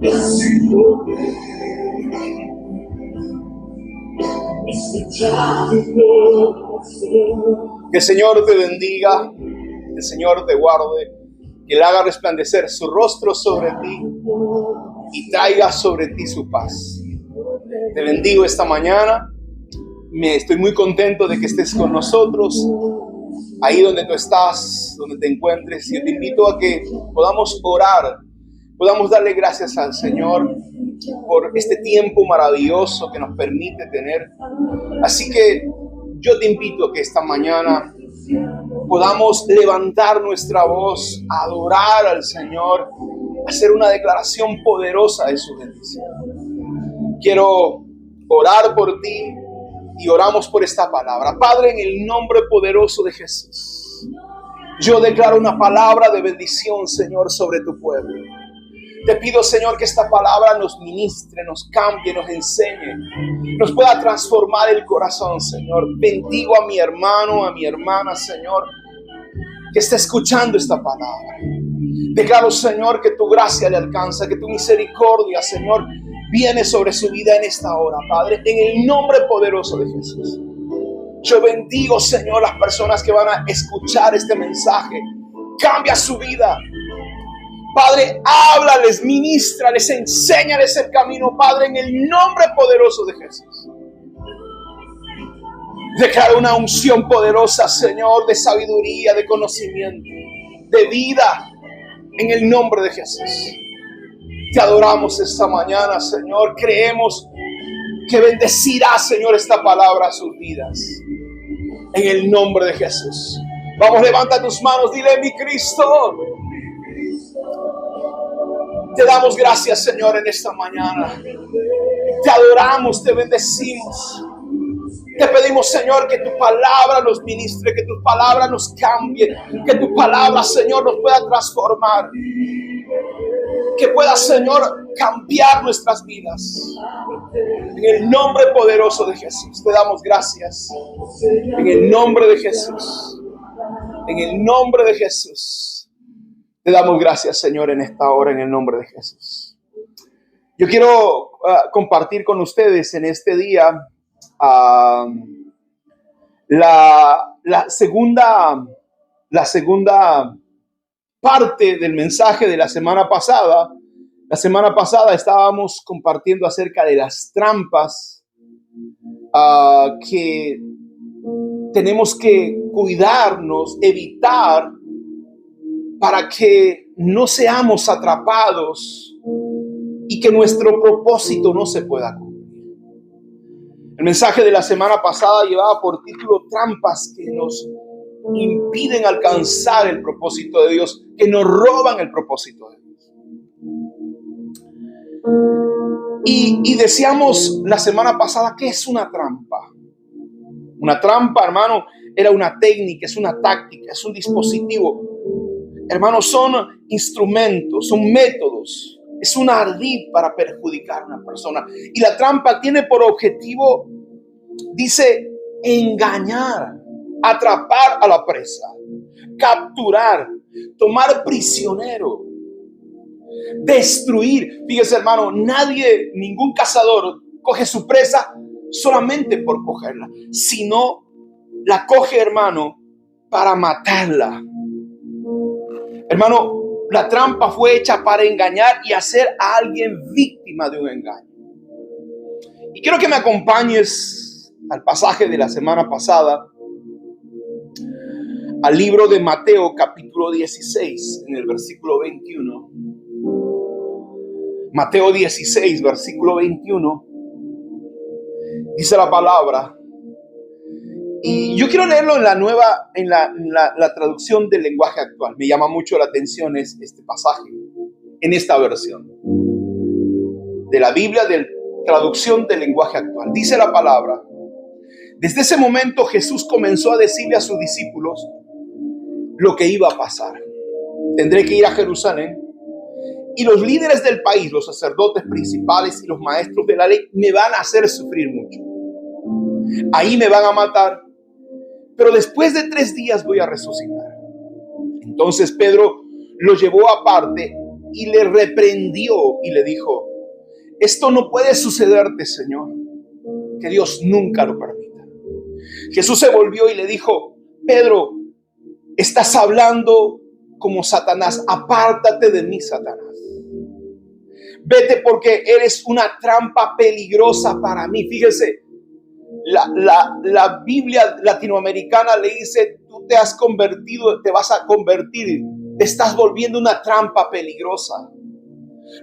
Que el Señor te bendiga, que el Señor te guarde, que Él haga resplandecer su rostro sobre ti y traiga sobre ti su paz. Te bendigo esta mañana. Estoy muy contento de que estés con nosotros, ahí donde tú estás, donde te encuentres. Yo te invito a que podamos orar, podamos darle gracias al Señor por este tiempo maravilloso que nos permite tener. Así que yo te invito a que esta mañana podamos levantar nuestra voz, adorar al Señor, hacer una declaración poderosa de su bendición. Quiero orar por ti y oramos por esta palabra. Padre, en el nombre poderoso de Jesús, yo declaro una palabra de bendición, Señor, sobre tu pueblo. Te pido, Señor, que esta palabra nos ministre, nos cambie, nos enseñe, nos pueda transformar el corazón, Señor. Bendigo a mi hermano, a mi hermana, Señor, que está escuchando esta palabra. Declaro, Señor, que tu gracia le alcanza, que tu misericordia, Señor, viene sobre su vida en esta hora, Padre, en el nombre poderoso de Jesús. Yo bendigo, Señor, las personas que van a escuchar este mensaje. Cambia su vida. Padre, háblales, ministrales, enséñales el camino, Padre, en el nombre poderoso de Jesús. Declaro una unción poderosa, Señor, de sabiduría, de conocimiento, de vida, en el nombre de Jesús. Te adoramos esta mañana, Señor. Creemos que bendecirá, Señor, esta palabra a sus vidas. En el nombre de Jesús. Vamos, levanta tus manos, dile: mi Cristo. Te damos gracias, Señor, en esta mañana. Te adoramos, te bendecimos. Te pedimos, Señor, que tu palabra nos ministre, que tu palabra nos cambie, que tu palabra, Señor, nos pueda transformar. Que pueda, Señor, cambiar nuestras vidas. En el nombre poderoso de Jesús, te damos gracias. En el nombre de Jesús. En el nombre de Jesús. Te damos gracias, Señor, en esta hora, en el nombre de Jesús. Yo quiero compartir con ustedes en este día la segunda parte del mensaje de la semana pasada. La semana pasada estábamos compartiendo acerca de las trampas que tenemos que cuidarnos, evitar, para que no seamos atrapados y que nuestro propósito no se pueda cumplir. El mensaje de la semana pasada llevaba por título trampas que nos impiden alcanzar el propósito de Dios, que nos roban el propósito de Dios. Y decíamos la semana pasada, ¿qué es una trampa? Una trampa, hermano, era una técnica, es una táctica, es un dispositivo. Hermanos, son instrumentos, son métodos, es un ardid para perjudicar a una persona. Y la trampa tiene por objetivo, dice, engañar, atrapar a la presa, capturar, tomar prisionero, destruir. Fíjese, hermano, ningún cazador coge su presa solamente por cogerla, sino la coge, hermano, para matarla. Hermano, la trampa fue hecha para engañar y hacer a alguien víctima de un engaño. Y quiero que me acompañes al pasaje de la semana pasada, al libro de Mateo capítulo 16, en el versículo 21. Mateo 16, versículo 21. Dice la palabra. Y yo quiero leerlo en la traducción del lenguaje actual. Me llama mucho la atención este pasaje en esta versión de la Biblia, de traducción del lenguaje actual. Dice la palabra: desde ese momento Jesús comenzó a decirle a sus discípulos lo que iba a pasar. Tendré que ir a Jerusalén y los líderes del país, los sacerdotes principales y los maestros de la ley me van a hacer sufrir mucho. Ahí me van a matar, pero después de 3 días voy a resucitar. Entonces Pedro lo llevó aparte y le reprendió y le dijo: esto no puede sucederte, Señor, que Dios nunca lo permita. Jesús se volvió y le dijo: Pedro, estás hablando como Satanás. Apártate de mí, Satanás. Vete, porque eres una trampa peligrosa para mí. Fíjese, la Biblia latinoamericana le dice: tú te has convertido, te vas a convertir, te estás volviendo una trampa peligrosa.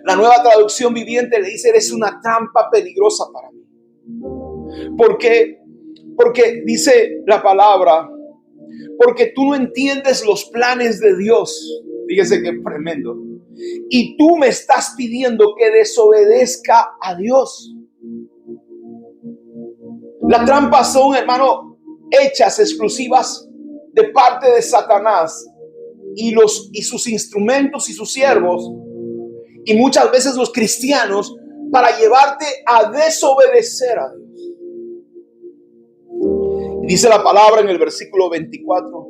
La Nueva Traducción Viviente le dice: eres una trampa peligrosa para mí. ¿Por qué? Porque dice la palabra: porque tú no entiendes los planes de Dios. Fíjese qué tremendo. Y tú me estás pidiendo que desobedezca a Dios. Las trampas son, hermano, hechas exclusivas de parte de Satanás y sus instrumentos y sus siervos, y muchas veces los cristianos, para llevarte a desobedecer a Dios. Dice la palabra en el versículo 24: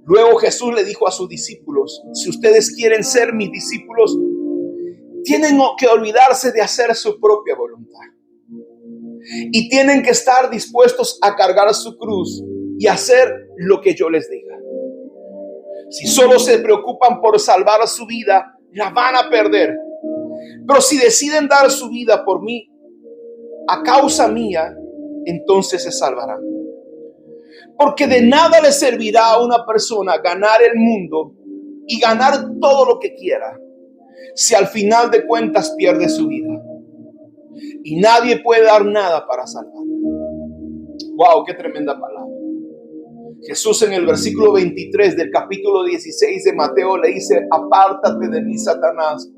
luego Jesús le dijo a sus discípulos: si ustedes quieren ser mis discípulos, tienen que olvidarse de hacer su propia voluntad. Y tienen que estar dispuestos a cargar su cruz y hacer lo que yo les diga. Si solo se preocupan por salvar su vida, la van a perder. Pero si deciden dar su vida por mí, a causa mía, entonces se salvarán. Porque de nada le servirá a una persona ganar el mundo y ganar todo lo que quiera, si al final de cuentas pierde su vida. Y nadie puede dar nada para salvarla. Wow, qué tremenda palabra. Jesús en el versículo 23 del capítulo 16 de Mateo le dice: apártate de mí, Satanás,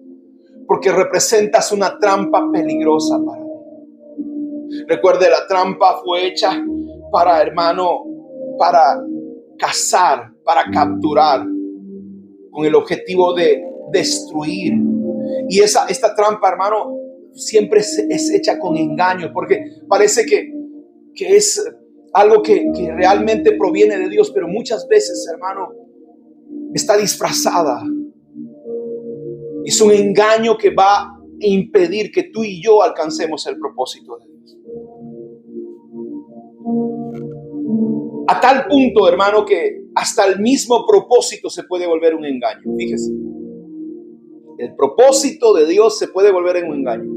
porque representas una trampa peligrosa para mí. Recuerde, la trampa fue hecha para, hermano, para cazar, para capturar, con el objetivo de destruir. Y esta trampa, hermano, siempre es hecha con engaño, porque parece que es algo que realmente proviene de Dios, pero muchas veces, hermano, está disfrazada. Es un engaño que va a impedir que tú y yo alcancemos el propósito de Dios. A tal punto, hermano, que hasta el mismo propósito se puede volver un engaño. Fíjese, el propósito de Dios se puede volver en un engaño.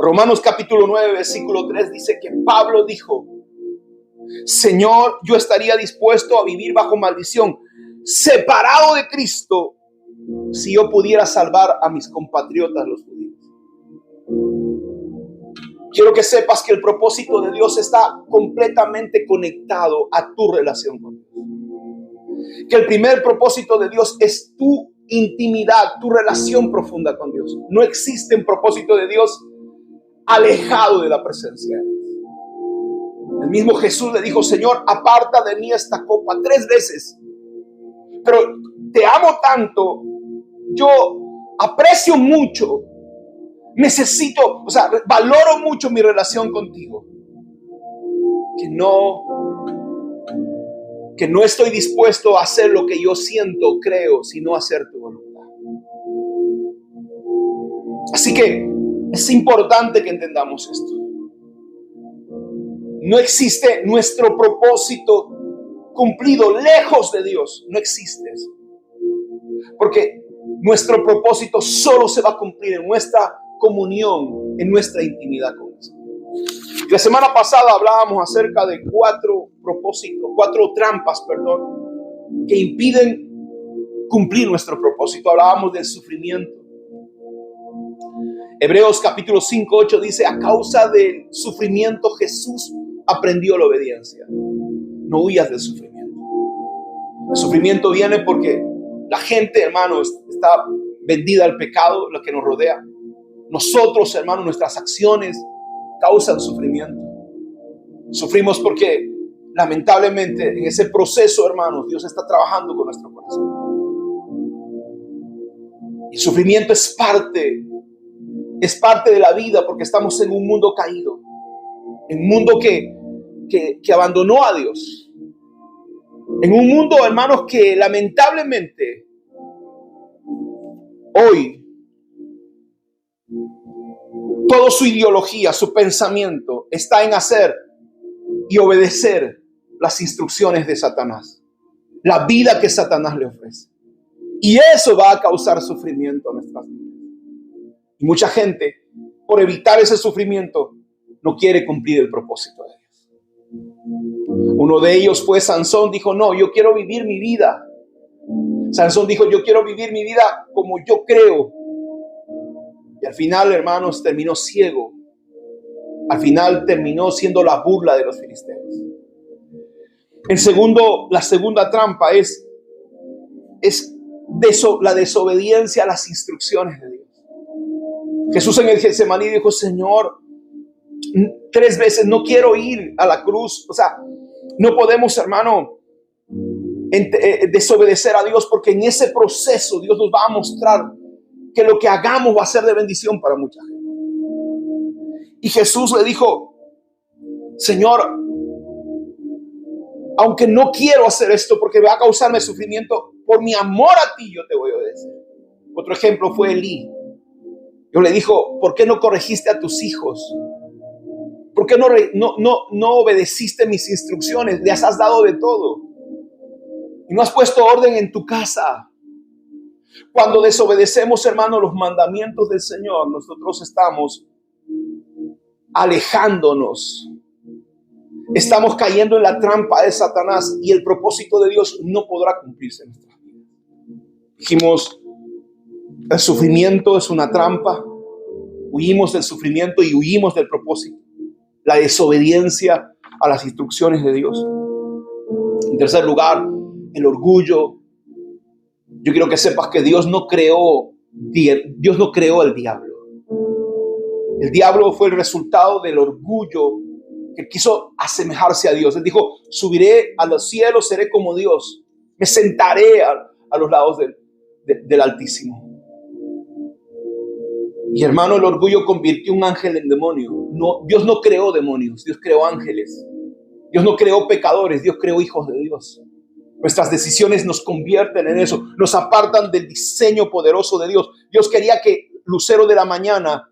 Romanos capítulo 9, versículo 3 dice que Pablo dijo: Señor, yo estaría dispuesto a vivir bajo maldición, separado de Cristo, si yo pudiera salvar a mis compatriotas los judíos. Quiero que sepas que el propósito de Dios está completamente conectado a tu relación con Dios. Que el primer propósito de Dios es tu intimidad, tu relación profunda con Dios. No existe un propósito de Dios alejado de la presencia de Dios. El mismo Jesús le dijo: Señor, aparta de mí esta copa 3 veces. Pero te amo tanto, yo aprecio mucho, necesito, valoro mucho mi relación contigo, que no estoy dispuesto a hacer lo que yo siento, creo, sino hacer tu voluntad. Así que es importante que entendamos esto. No existe nuestro propósito cumplido lejos de Dios. No existe eso. Porque nuestro propósito solo se va a cumplir en nuestra comunión, en nuestra intimidad con Dios. La semana pasada hablábamos acerca de 4 trampas, que impiden cumplir nuestro propósito. Hablábamos del sufrimiento. Hebreos capítulo 5, 8 dice: a causa del sufrimiento Jesús aprendió la obediencia. No huyas del sufrimiento. El sufrimiento viene porque la gente, hermanos, está vendida al pecado, lo que nos rodea. Nosotros, hermanos, nuestras acciones causan sufrimiento. Sufrimos porque, lamentablemente, en ese proceso, hermanos, Dios está trabajando con nuestro corazón. El sufrimiento es parte de la vida, porque estamos en un mundo caído, en un mundo que abandonó a Dios, en un mundo, hermanos, que lamentablemente hoy, toda su ideología, su pensamiento está en hacer y obedecer las instrucciones de Satanás, la vida que Satanás le ofrece. Y eso va a causar sufrimiento a nuestras vidas. Y mucha gente, por evitar ese sufrimiento, no quiere cumplir el propósito de Dios. Uno de ellos fue Sansón. Dijo, no, yo quiero vivir mi vida. Sansón dijo, yo quiero vivir mi vida como yo creo. Y al final, hermanos, terminó ciego. Al final terminó siendo la burla de los filisteos. La segunda trampa es la desobediencia a las instrucciones de Dios. Jesús en el Getsemaní dijo, Señor, 3 veces no quiero ir a la cruz. O sea, no podemos, hermano, desobedecer a Dios, porque en ese proceso Dios nos va a mostrar que lo que hagamos va a ser de bendición para mucha gente. Y Jesús le dijo, Señor, aunque no quiero hacer esto porque va a causarme sufrimiento, por mi amor a ti yo te voy a obedecer. Otro ejemplo fue Elí. Dios le dijo, ¿por qué no corregiste a tus hijos? ¿Por qué no obedeciste mis instrucciones? Les has dado de todo y no has puesto orden en tu casa. Cuando desobedecemos, hermano, los mandamientos del Señor, nosotros estamos alejándonos. Estamos cayendo en la trampa de Satanás y el propósito de Dios no podrá cumplirse en nuestras vidas. Dijimos, el sufrimiento es una trampa. Huimos del sufrimiento y huimos del propósito. La desobediencia a las instrucciones de Dios. En tercer lugar, el orgullo. Yo quiero que sepas que Dios no creó el diablo. El diablo fue el resultado del orgullo que quiso asemejarse a Dios. Él dijo, subiré a los cielos, seré como Dios. Me sentaré a los lados del Altísimo. Y hermano, el orgullo convirtió un ángel en demonio. No, Dios no creó demonios, Dios creó ángeles. Dios no creó pecadores, Dios creó hijos de Dios. Nuestras decisiones nos convierten en eso, nos apartan del diseño poderoso de Dios. Dios quería que Lucero de la mañana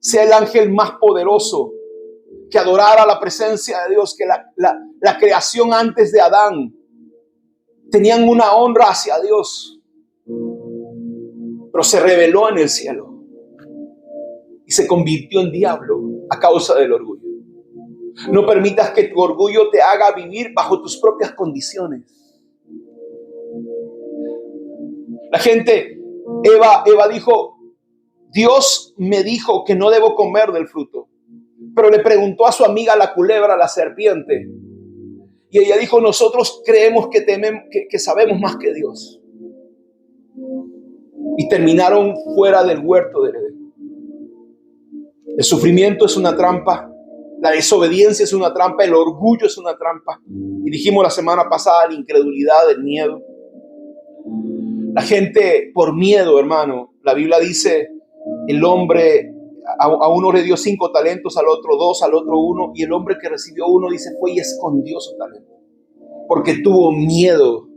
sea el ángel más poderoso, que adorara la presencia de Dios, que la creación antes de Adán tenían una honra hacia Dios, pero se rebeló en el cielo y se convirtió en diablo a causa del orgullo. No permitas que tu orgullo te haga vivir bajo tus propias condiciones. La gente, Eva dijo, Dios me dijo que no debo comer del fruto. Pero le preguntó a su amiga la culebra, la serpiente. Y ella dijo, nosotros creemos que sabemos más que Dios. Y terminaron fuera del huerto del Edén. El sufrimiento es una trampa. La desobediencia es una trampa. El orgullo es una trampa. Y dijimos la semana pasada, la incredulidad, el miedo. La gente por miedo, hermano. La Biblia dice, el hombre, a uno le dio 5 talentos, al otro 2, al otro 1. Y el hombre que recibió 1 dice, fue y escondió su talento. Porque tuvo miedo.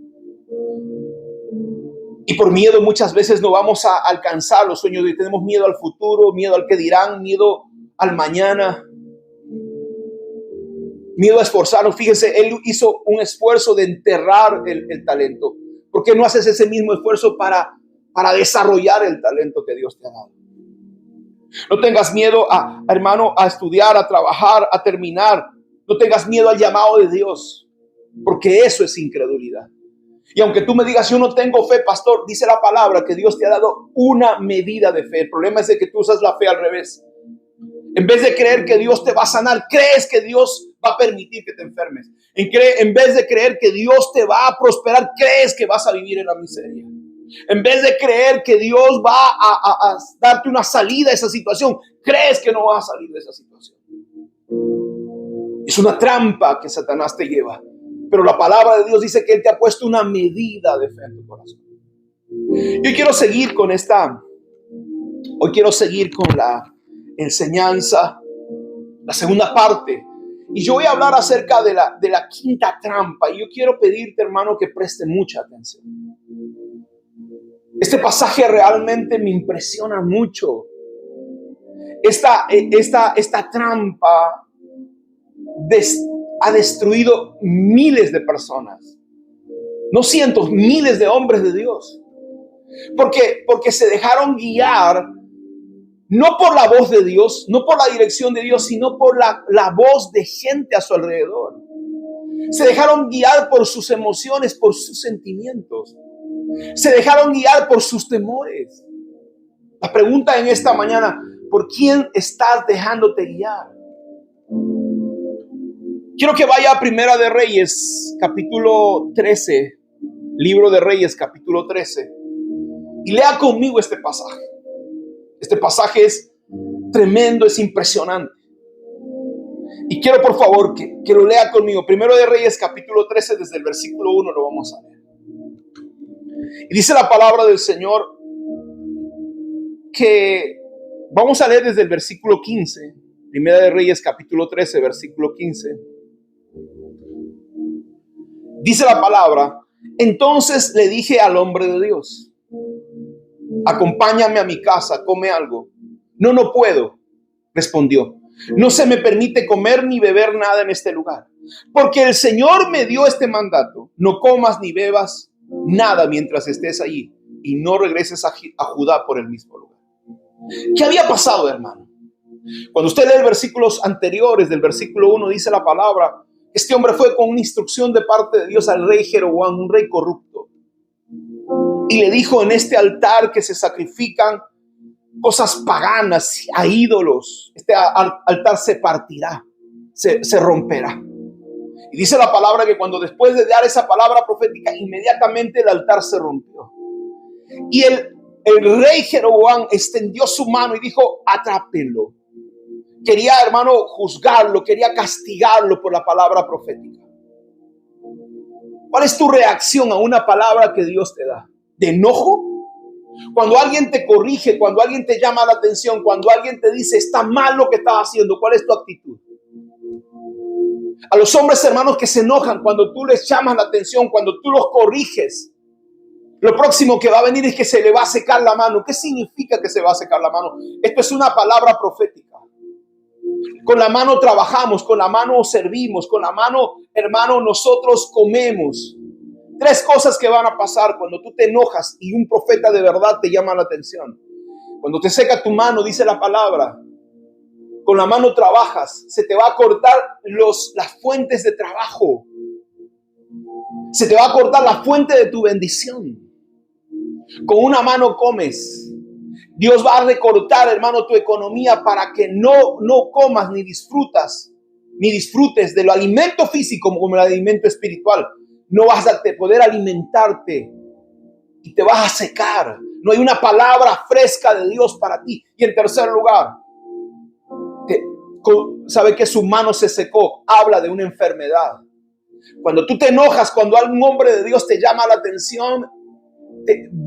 Y por miedo muchas veces no vamos a alcanzar los sueños. Y tenemos miedo al futuro, miedo al que dirán, miedo al mañana. Miedo a esforzarnos. Fíjense, él hizo un esfuerzo de enterrar el talento. ¿Por qué no haces ese mismo esfuerzo para desarrollar el talento que Dios te ha dado? No tengas miedo, hermano, a estudiar, a trabajar, a terminar. No tengas miedo al llamado de Dios, porque eso es incredulidad. Y aunque tú me digas, yo no tengo fe, pastor, dice la palabra que Dios te ha dado una medida de fe. El problema es de que tú usas la fe al revés. En vez de creer que Dios te va a sanar, crees que Dios va a permitir que te enfermes. En vez de creer que Dios te va a prosperar, crees que vas a vivir en la miseria. En vez de creer que Dios va a darte una salida a esa situación, crees que no vas a salir de esa situación. Es una trampa que Satanás te lleva. Pero la palabra de Dios dice que Él te ha puesto una medida de fe en tu corazón. Yo quiero seguir con hoy quiero seguir con la enseñanza, la segunda parte. Y yo voy a hablar acerca de la quinta trampa. Y yo quiero pedirte, hermano, que preste mucha atención. Este pasaje realmente me impresiona mucho. Esta trampa ha destruido miles de personas. No cientos, miles de hombres de Dios. Porque se dejaron guiar no por la voz de Dios, no por la dirección de Dios, sino por la voz de gente a su alrededor. Se dejaron guiar por sus emociones, por sus sentimientos. Se dejaron guiar por sus temores. La pregunta en esta mañana: ¿por quién estás dejándote guiar? Quiero que vaya a Primera de Reyes, capítulo 13, libro de Reyes, capítulo 13, y lea conmigo este pasaje. Este pasaje es tremendo, es impresionante. Y quiero, por favor, que lo lea conmigo. Primero de Reyes, capítulo 13, desde el versículo 1 lo vamos a leer. Y dice la palabra del Señor que vamos a leer desde el versículo 15. Primera de Reyes, capítulo 13, versículo 15. Dice la palabra: entonces le dije al hombre de Dios: acompáñame a mi casa, come algo. No puedo, respondió. No se me permite comer ni beber nada en este lugar, porque el Señor me dio este mandato: no comas ni bebas nada mientras estés allí, y no regreses a Judá por el mismo lugar. ¿Qué había pasado, hermano? Cuando usted lee versículos anteriores, del versículo 1, dice la palabra: este hombre fue con una instrucción de parte de Dios al rey Jeroboam, un rey corrupto, y le dijo: en este altar que se sacrifican cosas paganas a ídolos, este altar se partirá, se romperá. Y dice la palabra que cuando después de dar esa palabra profética, inmediatamente el altar se rompió. Y el rey Jeroboam extendió su mano y dijo: atrápenlo. Quería, hermano, juzgarlo, quería castigarlo por la palabra profética. ¿Cuál es tu reacción a una palabra que Dios te da? ¿De enojo? Cuando alguien te corrige, cuando alguien te llama la atención, cuando alguien te dice está mal lo que estás haciendo, ¿cuál es tu actitud? A los hombres, hermanos, que se enojan cuando tú les llamas la atención, cuando tú los corriges, lo próximo que va a venir es que se le va a secar la mano. ¿Qué significa que se va a secar la mano? Esto es una palabra profética. Con la mano trabajamos, con la mano servimos, con la mano, hermano, nosotros comemos. 3 cosas que van a pasar cuando tú te enojas y un profeta de verdad te llama la atención. Cuando te seca tu mano, dice la palabra, con la mano trabajas, se te va a cortar las fuentes de trabajo. Se te va a cortar la fuente de tu bendición. Con una mano comes. Dios va a recortar, hermano, tu economía para que no comas ni disfrutes del alimento físico como el alimento espiritual. No vas a poder alimentarte y te vas a secar. No hay una palabra fresca de Dios para ti. Y en tercer lugar, sabe que su mano se secó. Habla de una enfermedad. Cuando tú te enojas, cuando algún hombre de Dios te llama la atención,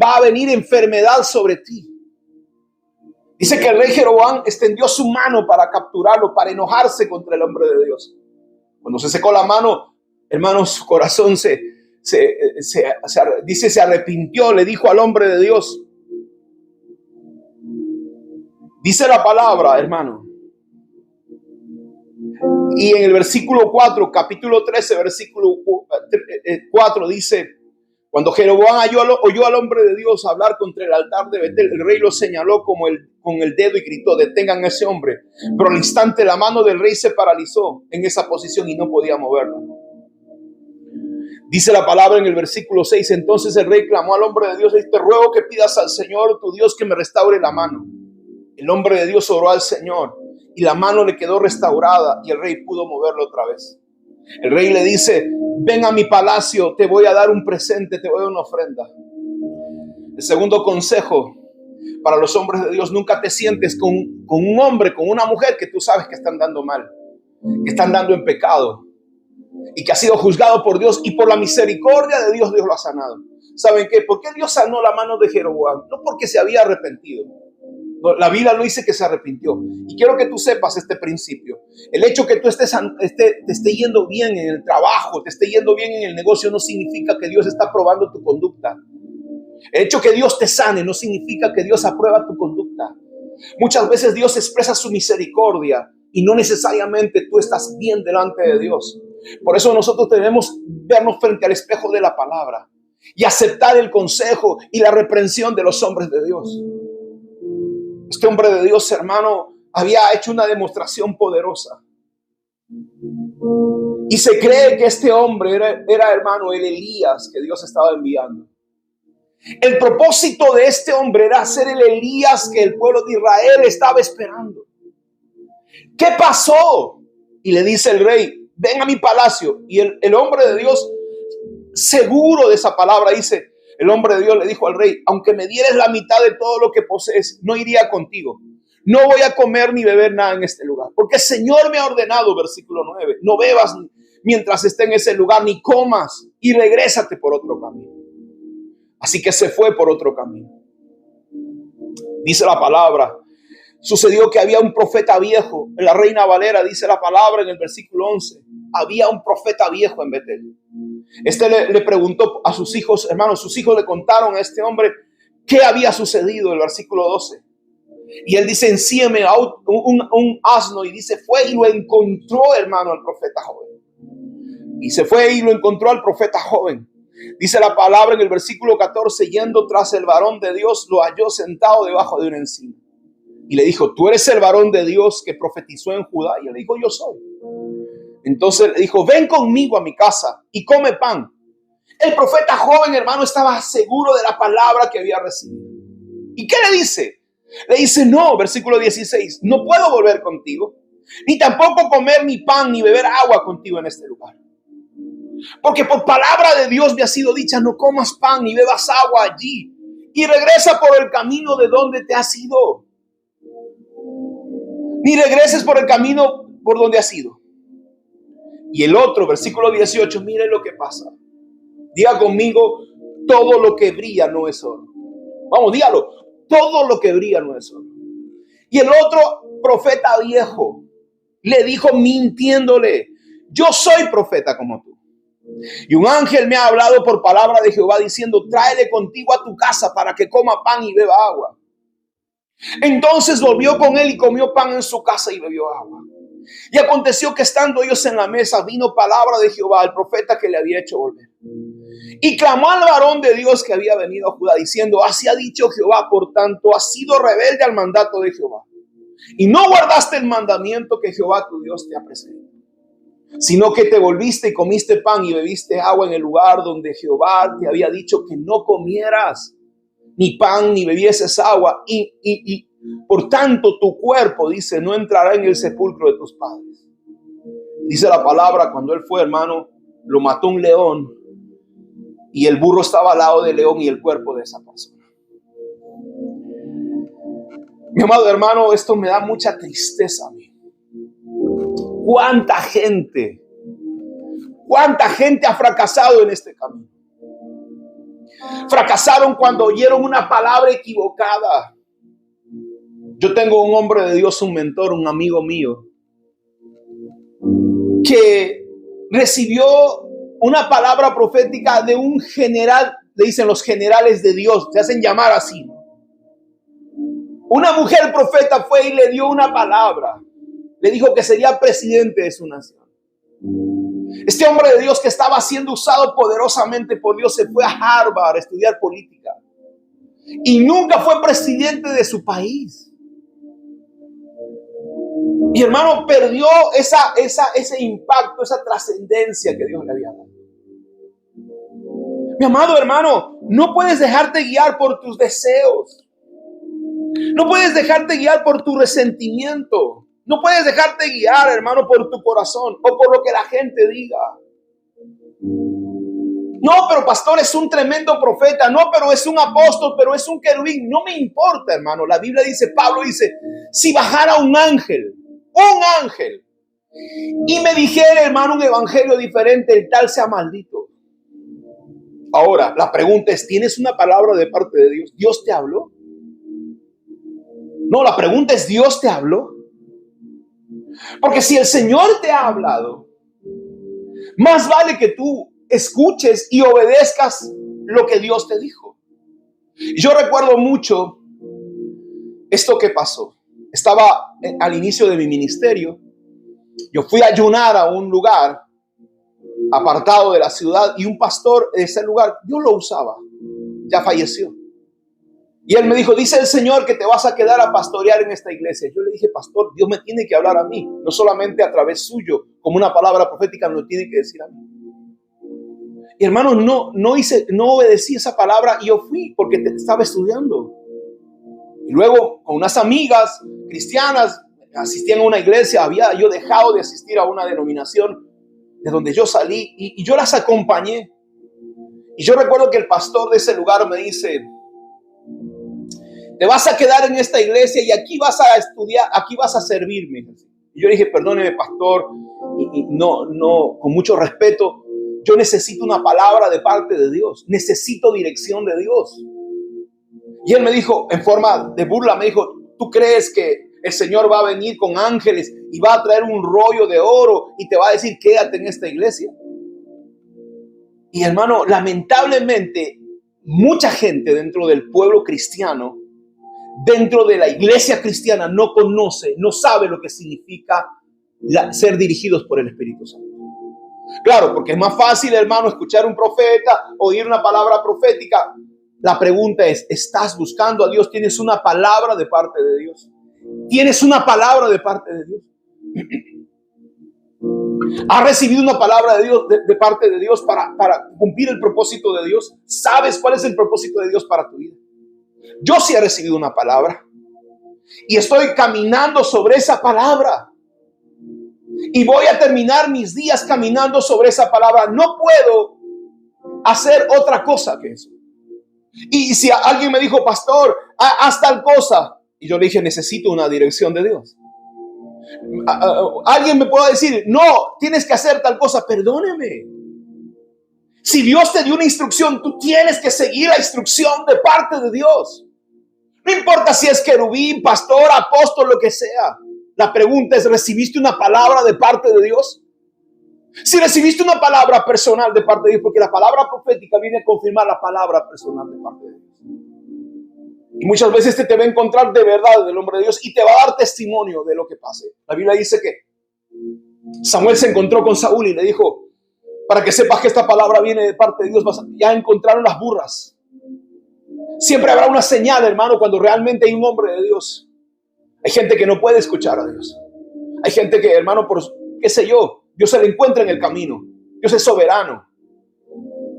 va a venir enfermedad sobre ti. Dice que el rey Jeroboam extendió su mano para capturarlo, para enojarse contra el hombre de Dios. Cuando se secó la mano, hermano, su corazón se arrepintió, le dijo al hombre de Dios. Dice la palabra, hermano. Y en el versículo 4, capítulo 13, versículo 4 dice: cuando Jeroboam oyó al hombre de Dios hablar contra el altar de Betel, el rey lo señaló con el dedo y gritó: detengan a ese hombre. Pero al instante la mano del rey se paralizó en esa posición y no podía moverla. Dice la palabra en el versículo 6: entonces el rey clamó al hombre de Dios: te ruego que pidas al Señor tu Dios que me restaure la mano. El hombre de Dios oró al Señor y la mano le quedó restaurada y el rey pudo moverla otra vez. El rey le dice: ven a mi palacio, te voy a dar un presente, te voy a dar una ofrenda. El segundo consejo para los hombres de Dios: nunca te sientes con un hombre, con una mujer que tú sabes que están dando mal, que están dando en pecado y que ha sido juzgado por Dios, y por la misericordia de Dios, Dios lo ha sanado. ¿Saben qué? ¿Por qué Dios sanó la mano de Jeroboam? No porque se había arrepentido. No, la Biblia no dice que se arrepintió. Y quiero que tú sepas este principio. El hecho que tú te esté yendo bien en el trabajo, te esté yendo bien en el negocio, no significa que Dios está probando tu conducta. El hecho que Dios te sane no significa que Dios aprueba tu conducta. Muchas veces Dios expresa su misericordia y no necesariamente tú estás bien delante de Dios. Por eso nosotros debemos vernos frente al espejo de la palabra y aceptar el consejo y la reprensión de los hombres de Dios. Este hombre de Dios, hermano, había hecho una demostración poderosa. Y se cree que este hombre era, hermano, el Elías que Dios estaba enviando. El propósito de este hombre era ser el Elías que el pueblo de Israel estaba esperando. ¿Qué pasó? Y le dice el rey, ven a mi palacio. Y el hombre de Dios, seguro de esa palabra, dice, el hombre de Dios le dijo al rey, aunque me dieres la mitad de todo lo que posees, no iría contigo. No voy a comer ni beber nada en este lugar. Porque el Señor me ha ordenado, versículo 9, no bebas mientras esté en ese lugar, ni comas, y regrésate por otro camino. Así que se fue por otro camino. Dice la palabra, sucedió que había un profeta viejo. En la Reina Valera dice la palabra en el versículo 11. Había un profeta viejo en Betel. Le preguntó a sus hijos, hermanos, sus hijos le contaron a este hombre qué había sucedido, el versículo 12. Y él dice, encíeme un asno, y dice, fue y lo encontró, hermano, al profeta joven. Y se fue y lo encontró al profeta joven. Dice la palabra en el versículo 14, yendo tras el varón de Dios, lo halló sentado debajo de una encina. Y le dijo, ¿tú eres el varón de Dios que profetizó en Judá? Y él dijo, yo soy. Entonces le dijo, ven conmigo a mi casa y come pan. El profeta joven, hermano, estaba seguro de la palabra que había recibido. ¿Y qué le dice? Le dice, no, versículo 16, no puedo volver contigo, ni tampoco comer ni pan ni beber agua contigo en este lugar. Porque por palabra de Dios me ha sido dicha, no comas pan ni bebas agua allí, y regresa por el camino de donde te has ido. Ni regreses por el camino por donde has ido. Y el otro, versículo 18, miren lo que pasa. Diga conmigo, todo lo que brilla no es oro. Vamos, dígalo, todo lo que brilla no es oro. Y el otro profeta viejo le dijo mintiéndole, yo soy profeta como tú. Y un ángel me ha hablado por palabra de Jehová diciendo, tráele contigo a tu casa para que coma pan y beba agua. Entonces volvió con él y comió pan en su casa y bebió agua. Y aconteció que estando ellos en la mesa, vino palabra de Jehová al profeta que le había hecho volver. Y clamó al varón de Dios que había venido a Judá, diciendo, así ha dicho Jehová, por tanto, has sido rebelde al mandato de Jehová. Y no guardaste el mandamiento que Jehová tu Dios te ha prescrito, sino que te volviste y comiste pan y bebiste agua en el lugar donde Jehová te había dicho que no comieras ni pan ni bebieses agua. Y por tanto tu cuerpo, dice, no entrará en el sepulcro de tus padres. Dice la palabra, cuando él fue, hermano, lo mató un león y el burro estaba al lado del león y el cuerpo de esa persona. Mi amado hermano, esto me da mucha tristeza a mí. ¿Cuánta gente ha fracasado en este camino? Fracasaron cuando oyeron una palabra equivocada. Yo tengo un hombre de Dios, un mentor, un amigo mío, que recibió una palabra profética de un general, le dicen los generales de Dios, se hacen llamar así. Una mujer profeta fue y le dio una palabra. Le dijo que sería presidente de su nación. Este hombre de Dios que estaba siendo usado poderosamente por Dios se fue a Harvard a estudiar política. Y nunca fue presidente de su país. Y hermano, perdió ese impacto, esa trascendencia que Dios le había dado. Mi amado hermano, no puedes dejarte guiar por tus deseos. No puedes dejarte guiar por tu resentimiento. No puedes dejarte guiar, hermano, por tu corazón o por lo que la gente diga. No, pero pastor es un tremendo profeta. No, pero es un apóstol, pero es un querubín. No me importa, hermano. La Biblia dice, Pablo dice, si bajara un ángel, y me dijera, hermano, un evangelio diferente, el tal sea maldito. Ahora, la pregunta es, ¿tienes una palabra de parte de Dios? ¿Dios te habló? No, la pregunta es, ¿Dios te habló? Porque si el Señor te ha hablado, más vale que tú escuches y obedezcas lo que Dios te dijo. Y yo recuerdo mucho esto que pasó. Estaba al inicio de mi ministerio. Yo fui a ayunar a un lugar apartado de la ciudad y un pastor de ese lugar, yo lo usaba, ya falleció. Y él me dijo, dice el Señor que te vas a quedar a pastorear en esta iglesia. Yo le dije, pastor, Dios me tiene que hablar a mí, no solamente a través suyo, como una palabra profética me lo tiene que decir a mí. Y hermano, no obedecí esa palabra y yo fui porque estaba estudiando. Y luego con unas amigas cristianas asistían a una iglesia, había yo dejado de asistir a una denominación de donde yo salí y yo las acompañé. Y yo recuerdo que el pastor de ese lugar me dice, te vas a quedar en esta iglesia y aquí vas a estudiar, aquí vas a servirme. Y yo dije, perdóneme, pastor, y no, con mucho respeto, yo necesito una palabra de parte de Dios, necesito dirección de Dios. Y él me dijo, en forma de burla, me dijo, ¿tú crees que el Señor va a venir con ángeles y va a traer un rollo de oro y te va a decir, quédate en esta iglesia? Y hermano, lamentablemente, mucha gente dentro del pueblo cristiano, dentro de la iglesia cristiana, no conoce, no sabe lo que significa ser dirigidos por el Espíritu Santo. Claro, porque es más fácil, hermano, escuchar un profeta, oír una palabra profética. La pregunta es, ¿estás buscando a Dios? ¿Tienes una palabra de parte de Dios? ¿Tienes una palabra de parte de Dios? ¿Has recibido una palabra de Dios, de parte de Dios para cumplir el propósito de Dios? ¿Sabes cuál es el propósito de Dios para tu vida? Yo sí he recibido una palabra y estoy caminando sobre esa palabra y voy a terminar mis días caminando sobre esa palabra. No puedo hacer otra cosa que eso. Y si alguien me dijo, pastor, haz tal cosa, y yo le dije, necesito una dirección de Dios. Alguien me puede decir, no, tienes que hacer tal cosa. Perdóneme. Si Dios te dio una instrucción, tú tienes que seguir la instrucción de parte de Dios. No importa si es querubín, pastor, apóstol, lo que sea. La pregunta es, ¿recibiste una palabra de parte de Dios? Si recibiste una palabra personal de parte de Dios, porque la palabra profética viene a confirmar la palabra personal de parte de Dios. Y muchas veces te va a encontrar de verdad del hombre de Dios y te va a dar testimonio de lo que pase. La Biblia dice que Samuel se encontró con Saúl y le dijo, para que sepas que esta palabra viene de parte de Dios, ya encontraron las burras. Siempre habrá una señal, hermano, cuando realmente hay un hombre de Dios. Hay gente que no puede escuchar a Dios. Hay gente que, hermano, por qué sé yo, Dios se le encuentra en el camino. Dios es soberano.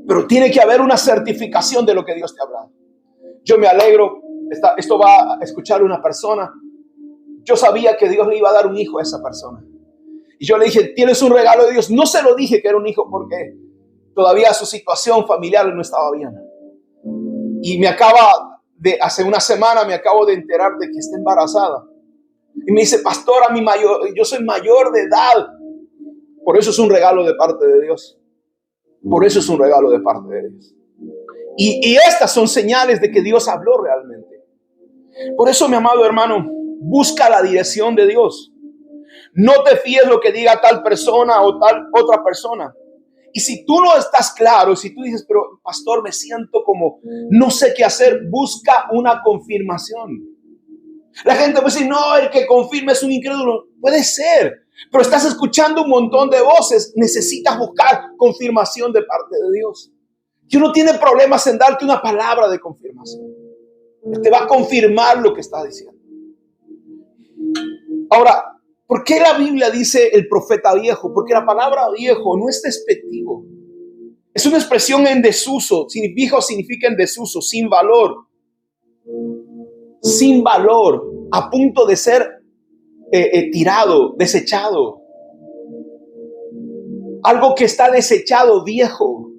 Pero tiene que haber una certificación de lo que Dios te ha hablado. Yo me alegro. Esto va a escuchar una persona. Yo sabía que Dios le iba a dar un hijo a esa persona. Y yo le dije, tienes un regalo de Dios. No se lo dije que era un hijo porque todavía su situación familiar no estaba bien. Y hace una semana me acabo de enterar de que está embarazada. Y me dice, pastor, yo soy mayor de edad. Por eso es un regalo de parte de Dios. Por eso es un regalo de parte de Dios. Y estas son señales de que Dios habló realmente. Por eso, mi amado hermano, busca la dirección de Dios. No te fíes lo que diga tal persona o tal otra persona. Y si tú no estás claro, si tú dices, pero pastor, me siento como no sé qué hacer, busca una confirmación. La gente puede decir, no, el que confirma es un incrédulo. Puede ser, pero estás escuchando un montón de voces. Necesitas buscar confirmación de parte de Dios. Dios no tiene problemas en darte una palabra de confirmación. Él te va a confirmar lo que está diciendo. Ahora, ¿por qué la Biblia dice el profeta viejo? Porque la palabra viejo no es despectivo. Es una expresión en desuso. Viejo significa en desuso, sin valor. Sin valor, a punto de ser tirado, desechado. Algo que está desechado, viejo.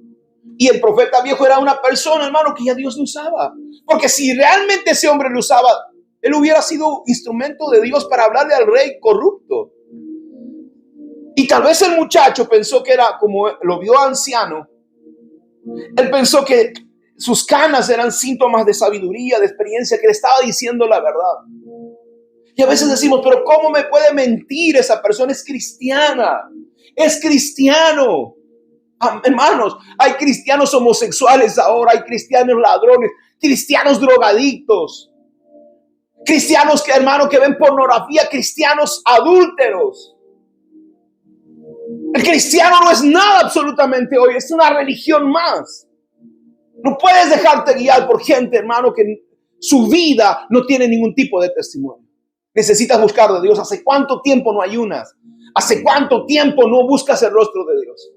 Y el profeta viejo era una persona, hermano, que ya Dios no usaba. Porque si realmente ese hombre lo usaba, él hubiera sido instrumento de Dios para hablarle al rey corrupto. Y tal vez el muchacho pensó que era, como lo vio anciano, él pensó que sus canas eran síntomas de sabiduría, de experiencia, que le estaba diciendo la verdad. Y a veces decimos, pero ¿cómo me puede mentir esa persona? Es cristiana, es cristiano. Hermanos, hay cristianos homosexuales ahora, hay cristianos ladrones. cristianos drogadictos, cristianos que, hermano, que ven pornografía, cristianos adúlteros. El cristiano no es nada absolutamente hoy, es una religión más. No puedes dejarte guiar por gente, hermano, que su vida no tiene ningún tipo de testimonio. Necesitas buscar de Dios. ¿Hace cuánto tiempo no ayunas? ¿Hace cuánto tiempo no buscas el rostro de Dios?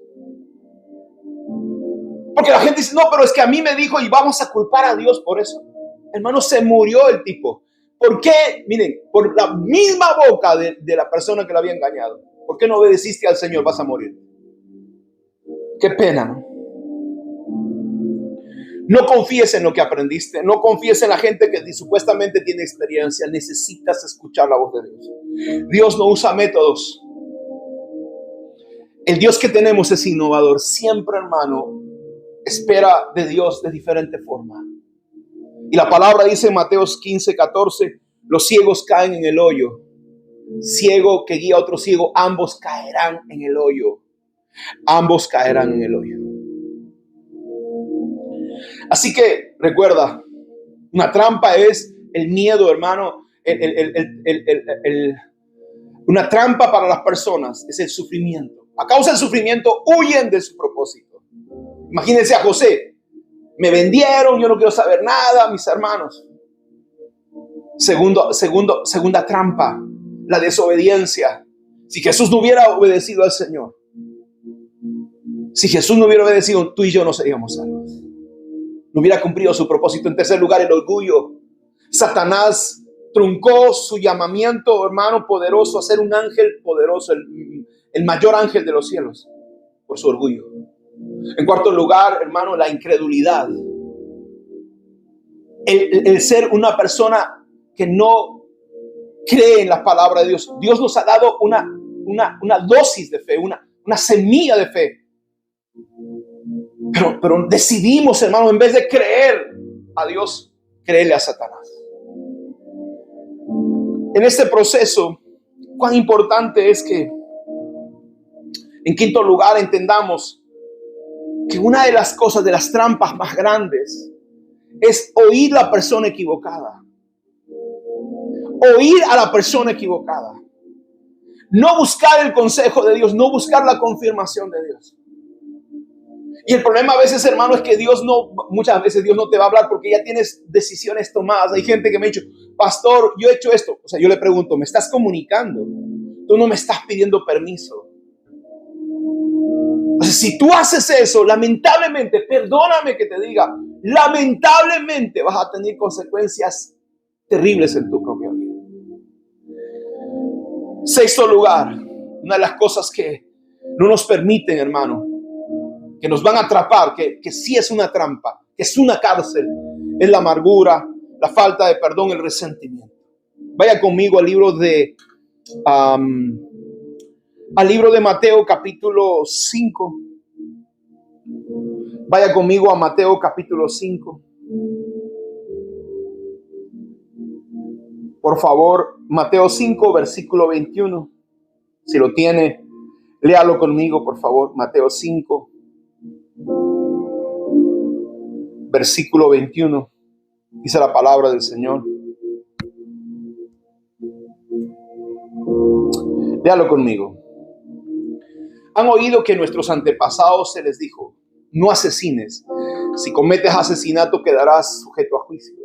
Porque la gente dice, no, pero es que a mí me dijo, y vamos a culpar a Dios por eso. Hermano, se murió el tipo. ¿Por qué? Miren, por la misma boca de la persona que lo había engañado. ¿Por qué no obedeciste al Señor? Vas a morir. Qué pena, ¿no? No confíes en lo que aprendiste. No confíes en la gente que supuestamente tiene experiencia. Necesitas escuchar la voz de Dios. Dios no usa métodos. El Dios que tenemos es innovador. Siempre, hermano, espera de Dios de diferente forma. Y la palabra dice en Mateo 15:14, los ciegos caen en el hoyo. Ciego que guía a otro ciego, ambos caerán en el hoyo. Ambos caerán en el hoyo. Así que recuerda, una trampa es el miedo, hermano. Una trampa para las personas es el sufrimiento. A causa del sufrimiento huyen de su propósito. Imagínense a José. Me vendieron, yo no quiero saber nada, mis hermanos. Segunda trampa, la desobediencia. Si Jesús no hubiera obedecido al Señor, si Jesús no hubiera obedecido, tú y yo no seríamos salvos. No hubiera cumplido su propósito. En tercer lugar, el orgullo. Satanás truncó su llamamiento, hermano, poderoso, a ser un ángel poderoso, el mayor ángel de los cielos, por su orgullo. En cuarto lugar, hermano, la incredulidad. El ser una persona que no cree en la palabra de Dios. Dios nos ha dado una dosis de fe, una semilla de fe. Pero decidimos, hermano, en vez de creer a Dios, creerle a Satanás. En este proceso, cuán importante es que, en quinto lugar, entendamos que una de las cosas, de las trampas más grandes, es oír a la persona equivocada. Oír a la persona equivocada. No buscar el consejo de Dios, no buscar la confirmación de Dios. Y el problema a veces, hermano, es que muchas veces Dios no te va a hablar porque ya tienes decisiones tomadas. Hay gente que me ha dicho, pastor, yo he hecho esto. O sea, yo le pregunto, ¿me estás comunicando? Tú no me estás pidiendo permiso. O sea, si tú haces eso, lamentablemente, perdóname que te diga, lamentablemente vas a tener consecuencias terribles en tu propia vida. Sexto lugar, una de las cosas que no nos permiten, hermano, que nos van a atrapar, que sí es una trampa, que es una cárcel, es la amargura, la falta de perdón, el resentimiento. Vaya conmigo al libro de Mateo capítulo 5. Vaya conmigo a Mateo capítulo 5. Por favor, Mateo 5, versículo 21. Si lo tiene, léalo conmigo, por favor. Mateo 5, versículo 21. Dice la palabra del Señor. Léalo conmigo. Han oído que a nuestros antepasados se les dijo, no asesines. Si cometes asesinato quedarás sujeto a juicio.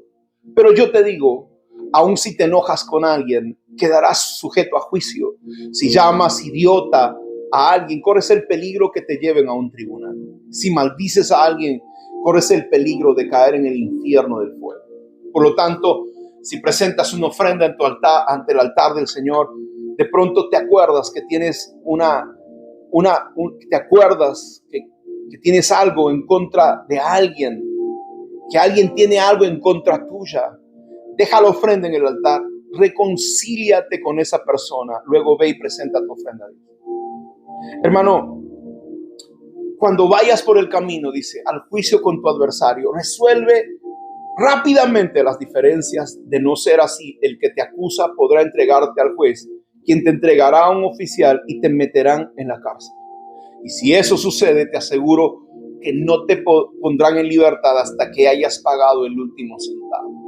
Pero yo te digo, aun si te enojas con alguien, quedarás sujeto a juicio. Si llamas idiota a alguien, corres el peligro que te lleven a un tribunal. Si maldices a alguien, corres el peligro de caer en el infierno del fuego. Por lo tanto, si presentas una ofrenda en tu altar, ante el altar del Señor, de pronto te acuerdas que tienes que tienes algo en contra de alguien, que alguien tiene algo en contra tuya. Deja la ofrenda en el altar, reconcíliate con esa persona, luego ve y presenta tu ofrenda a Dios. Hermano, cuando vayas por el camino, dice, al juicio con tu adversario, resuelve rápidamente las diferencias. De no ser así, el que te acusa podrá entregarte al juez, quien te entregará a un oficial y te meterán en la cárcel. Y si eso sucede, te aseguro que no te pondrán en libertad hasta que hayas pagado el último centavo.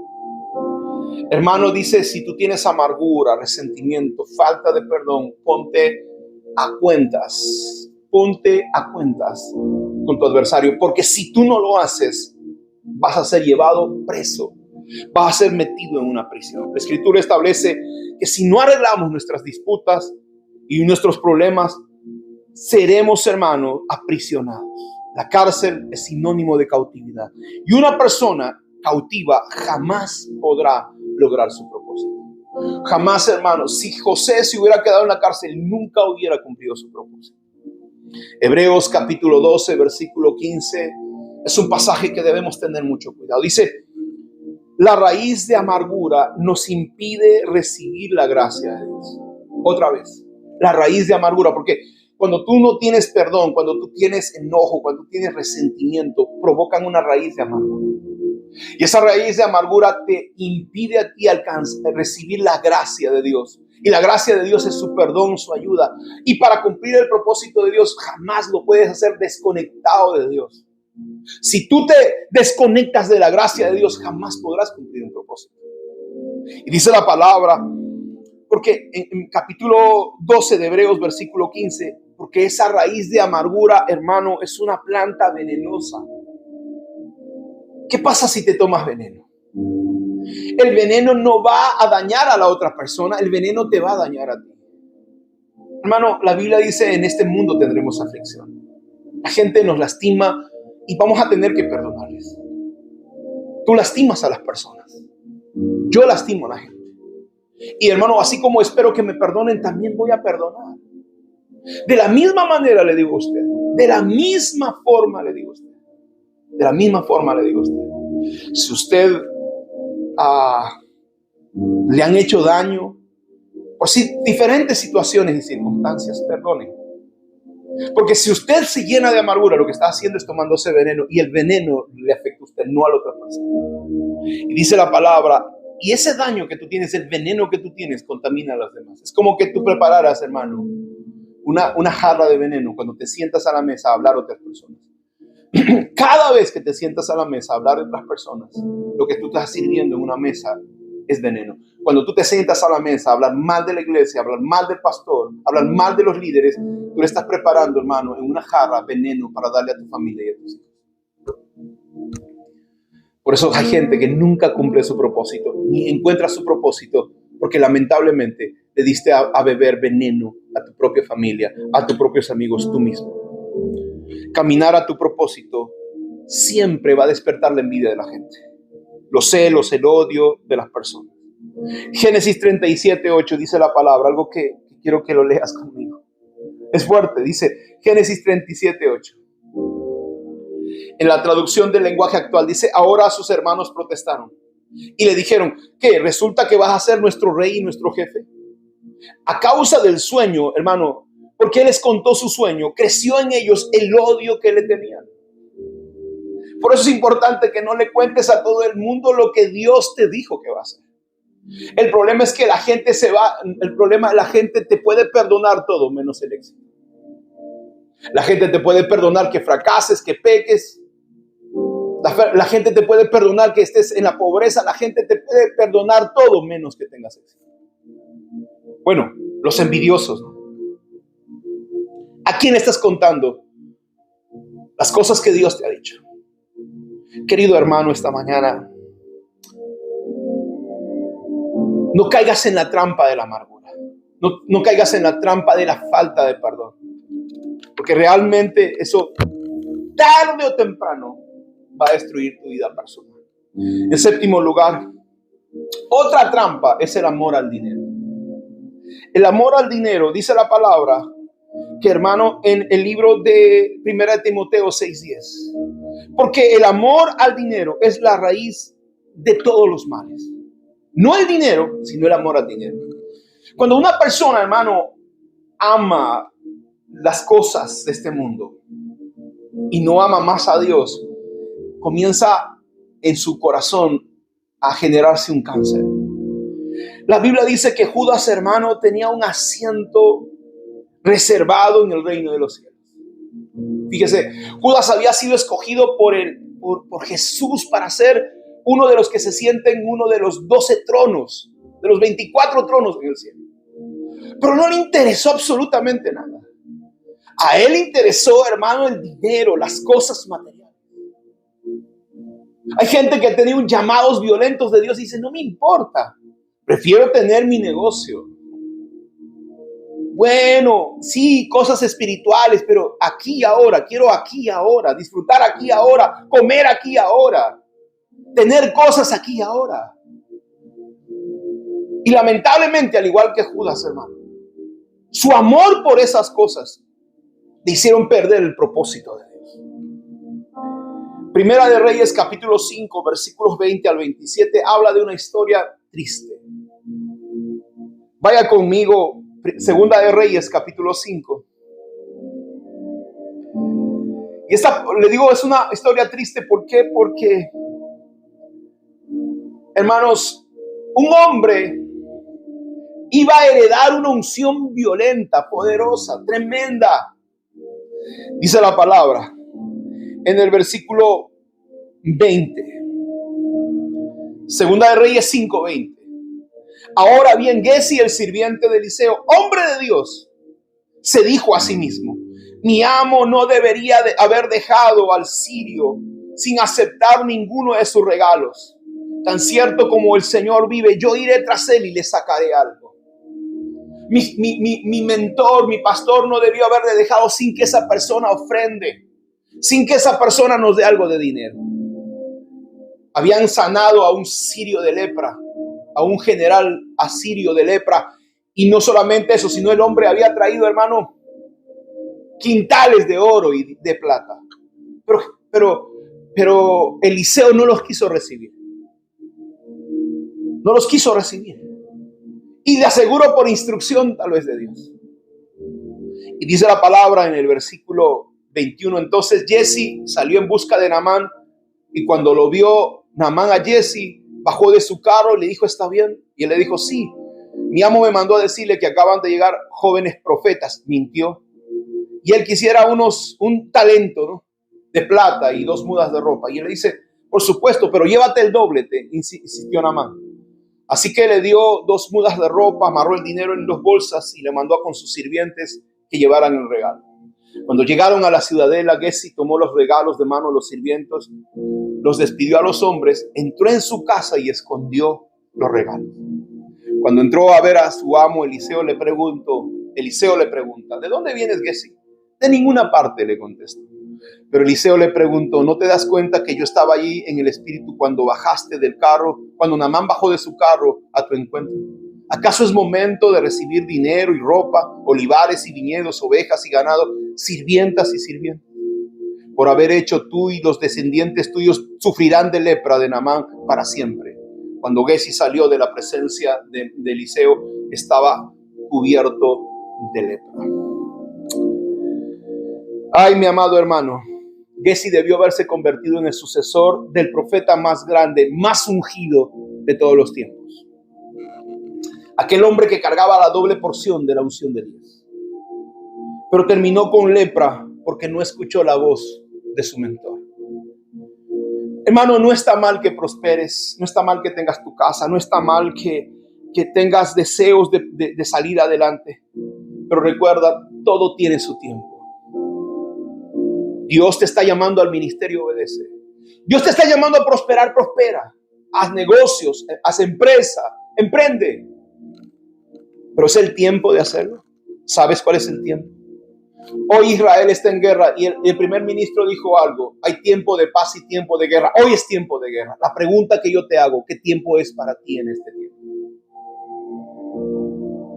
Hermano, dice, si tú tienes amargura, resentimiento, falta de perdón, ponte a cuentas con tu adversario, porque si tú no lo haces, vas a ser llevado preso, vas a ser metido en una prisión. La Escritura establece que si no arreglamos nuestras disputas y nuestros problemas, seremos, hermanos, aprisionados. La cárcel es sinónimo de cautividad. Y una persona cautiva jamás podrá lograr su propósito. Jamás, hermanos. Si José se hubiera quedado en la cárcel, nunca hubiera cumplido su propósito. Hebreos capítulo 12, versículo 15, es un pasaje que debemos tener mucho cuidado. Dice, la raíz de amargura nos impide recibir la gracia de Dios. Otra vez, la raíz de amargura, porque cuando tú no tienes perdón, cuando tú tienes enojo, cuando tú tienes resentimiento, provocan una raíz de amargura. Y esa raíz de amargura te impide a ti recibir la gracia de Dios. Y la gracia de Dios es su perdón, su ayuda. Y para cumplir el propósito de Dios, jamás lo puedes hacer desconectado de Dios. Si tú te desconectas de la gracia de Dios, jamás podrás cumplir un propósito. Y dice la palabra, porque en capítulo 12 de Hebreos, versículo 15, porque esa raíz de amargura, hermano, es una planta venenosa. ¿Qué pasa si te tomas veneno? El veneno no va a dañar a la otra persona, el veneno te va a dañar a ti. Hermano, la Biblia dice, en este mundo tendremos aflicción. La gente nos lastima y vamos a tener que perdonarles. Tú lastimas a las personas. Yo lastimo a la gente. Y hermano, así como espero que me perdonen, también voy a perdonar. De la misma manera le digo a usted. De la misma forma le digo a usted. De la misma forma le digo a usted. Si usted le han hecho daño por diferentes situaciones y circunstancias, perdone. Porque si usted se llena de amargura, lo que está haciendo es tomándose veneno, y el veneno le afecta a usted, no a la otra persona. Y dice la palabra, y ese daño que tú tienes, el veneno que tú tienes, contamina a las demás. Es como que tú prepararas, hermano, una jarra de veneno cuando te sientas a la mesa a hablar a otras personas. Cada vez que te sientas a la mesa a hablar de otras personas, lo que tú estás sirviendo en una mesa es veneno. Cuando tú te sientas a la mesa a hablar mal de la iglesia, a hablar mal del pastor, a hablar mal de los líderes, tú le estás preparando, hermano, en una jarra veneno para darle a tu familia y a tus hijos. Por eso hay gente que nunca cumple su propósito, ni encuentra su propósito, porque lamentablemente le diste a beber veneno a tu propia familia, a tus propios amigos, tú mismo. Caminar a tu propósito siempre va a despertar la envidia de la gente, los celos, el odio de las personas. Génesis 37:8 dice la palabra, algo que quiero que lo leas conmigo. Es fuerte, dice Génesis 37:8. En la traducción del lenguaje actual dice, ahora sus hermanos protestaron y le dijeron, ¿qué? ¿Resulta que vas a ser nuestro rey y nuestro jefe? A causa del sueño, hermano, porque él les contó su sueño, creció en ellos el odio que le tenían. Por eso es importante que no le cuentes a todo el mundo lo que Dios te dijo que va a hacer. El problema es que la gente la gente te puede perdonar todo menos el éxito. La gente te puede perdonar que fracases, que peques. La gente te puede perdonar que estés en la pobreza. La gente te puede perdonar todo menos que tengas éxito. Bueno, los envidiosos, ¿no? ¿A quién estás contando las cosas que Dios te ha dicho? Querido hermano, esta mañana, no caigas en la trampa de la amargura. No caigas en la trampa de la falta de perdón. Porque realmente eso, tarde o temprano, va a destruir tu vida personal. En séptimo lugar, otra trampa es el amor al dinero. El amor al dinero, dice la palabra, que hermano, en el libro de 1 Timoteo 6:10, porque el amor al dinero es la raíz de todos los males. No el dinero, sino el amor al dinero. Cuando una persona, hermano, ama las cosas de este mundo y no ama más a Dios, comienza en su corazón a generarse un cáncer. La Biblia dice que Judas, hermano, tenía un asiento reservado en el reino de los cielos. Fíjese, Judas había sido escogido por Jesús para ser uno de los que se sienten en uno de los 12 tronos, de los 24 tronos en el cielo. Pero no le interesó absolutamente nada. A él le interesó, hermano, el dinero, las cosas materiales. Hay gente que ha tenido llamados violentos de Dios y dice, no me importa, prefiero tener mi negocio. Bueno, sí, cosas espirituales, pero aquí y ahora, quiero aquí y ahora, disfrutar aquí y ahora, comer aquí y ahora, tener cosas aquí y ahora. Y lamentablemente, al igual que Judas, hermano, su amor por esas cosas le hicieron perder el propósito de Dios. Primera de Reyes, capítulo 5, versículos 20 al 27, habla de una historia triste. Vaya conmigo, Segunda de Reyes, capítulo 5. Y esta, le digo, es una historia triste. ¿Por qué? Porque, hermanos, un hombre iba a heredar una unción violenta, poderosa, tremenda. Dice la palabra en el versículo 20. Segunda de Reyes 5:20. Ahora bien, Giezi, el sirviente de Eliseo, hombre de Dios, se dijo a sí mismo: mi amo no debería haber dejado al sirio sin aceptar ninguno de sus regalos. Tan cierto como el Señor vive, yo iré tras él y le sacaré algo. Mi mentor, mi pastor no debió haberle dejado sin que esa persona ofrende, sin que esa persona nos dé algo de dinero. Habían sanado a un sirio de lepra, a un general asirio de lepra. Y no solamente eso, sino el hombre había traído, hermano, quintales de oro y de plata. Pero Eliseo no los quiso recibir. No los quiso recibir. Y le aseguro por instrucción tal vez de Dios. Y dice la palabra en el versículo 21. Entonces Giezi salió en busca de Naamán. Y cuando lo vio Naamán a Giezi, bajó de su carro y le dijo: ¿está bien? Y él le dijo: sí. Mi amo me mandó a decirle que acaban de llegar jóvenes profetas. Mintió. Y él quisiera un talento, ¿no?, de plata y 2 mudas de ropa. Y él le dice: por supuesto, pero llévate el doble, insistió Naamán. Así que le dio 2 mudas de ropa, amarró el dinero en 2 bolsas y le mandó con sus sirvientes que llevaran el regalo. Cuando llegaron a la ciudadela, Giezi tomó los regalos de mano de los sirvientes, los despidió a los hombres, entró en su casa y escondió los regalos. Cuando entró a ver a su amo, Eliseo le pregunta: ¿de dónde vienes, Giezi? De ninguna parte, le contestó. Pero Eliseo le preguntó: ¿no te das cuenta que yo estaba allí en el espíritu cuando bajaste del carro, cuando Naamán bajó de su carro a tu encuentro? ¿Acaso es momento de recibir dinero y ropa, olivares y viñedos, ovejas y ganado, sirvientas y sirvientes? Por haber hecho tú y los descendientes tuyos sufrirán de lepra de Naamán para siempre. Cuando Giezi salió de la presencia de Eliseo, estaba cubierto de lepra. Ay, mi amado hermano, Giezi debió haberse convertido en el sucesor del profeta más grande, más ungido de todos los tiempos. Aquel hombre que cargaba la doble porción de la unción de Dios. Pero terminó con lepra porque no escuchó la voz de su mentor. Hermano, no está mal que prosperes, no está mal que tengas tu casa, no está mal que tengas deseos de salir adelante. Pero recuerda, todo tiene su tiempo. Dios te está llamando al ministerio, obedece. Dios te está llamando a prosperar, prospera. Haz negocios, haz empresa, emprende. Pero es el tiempo de hacerlo. ¿Sabes cuál es el tiempo? Hoy Israel está en guerra y el primer ministro dijo algo: hay tiempo de paz y tiempo de guerra. Hoy es tiempo de guerra. La pregunta que yo te hago: ¿qué tiempo es para ti en este tiempo?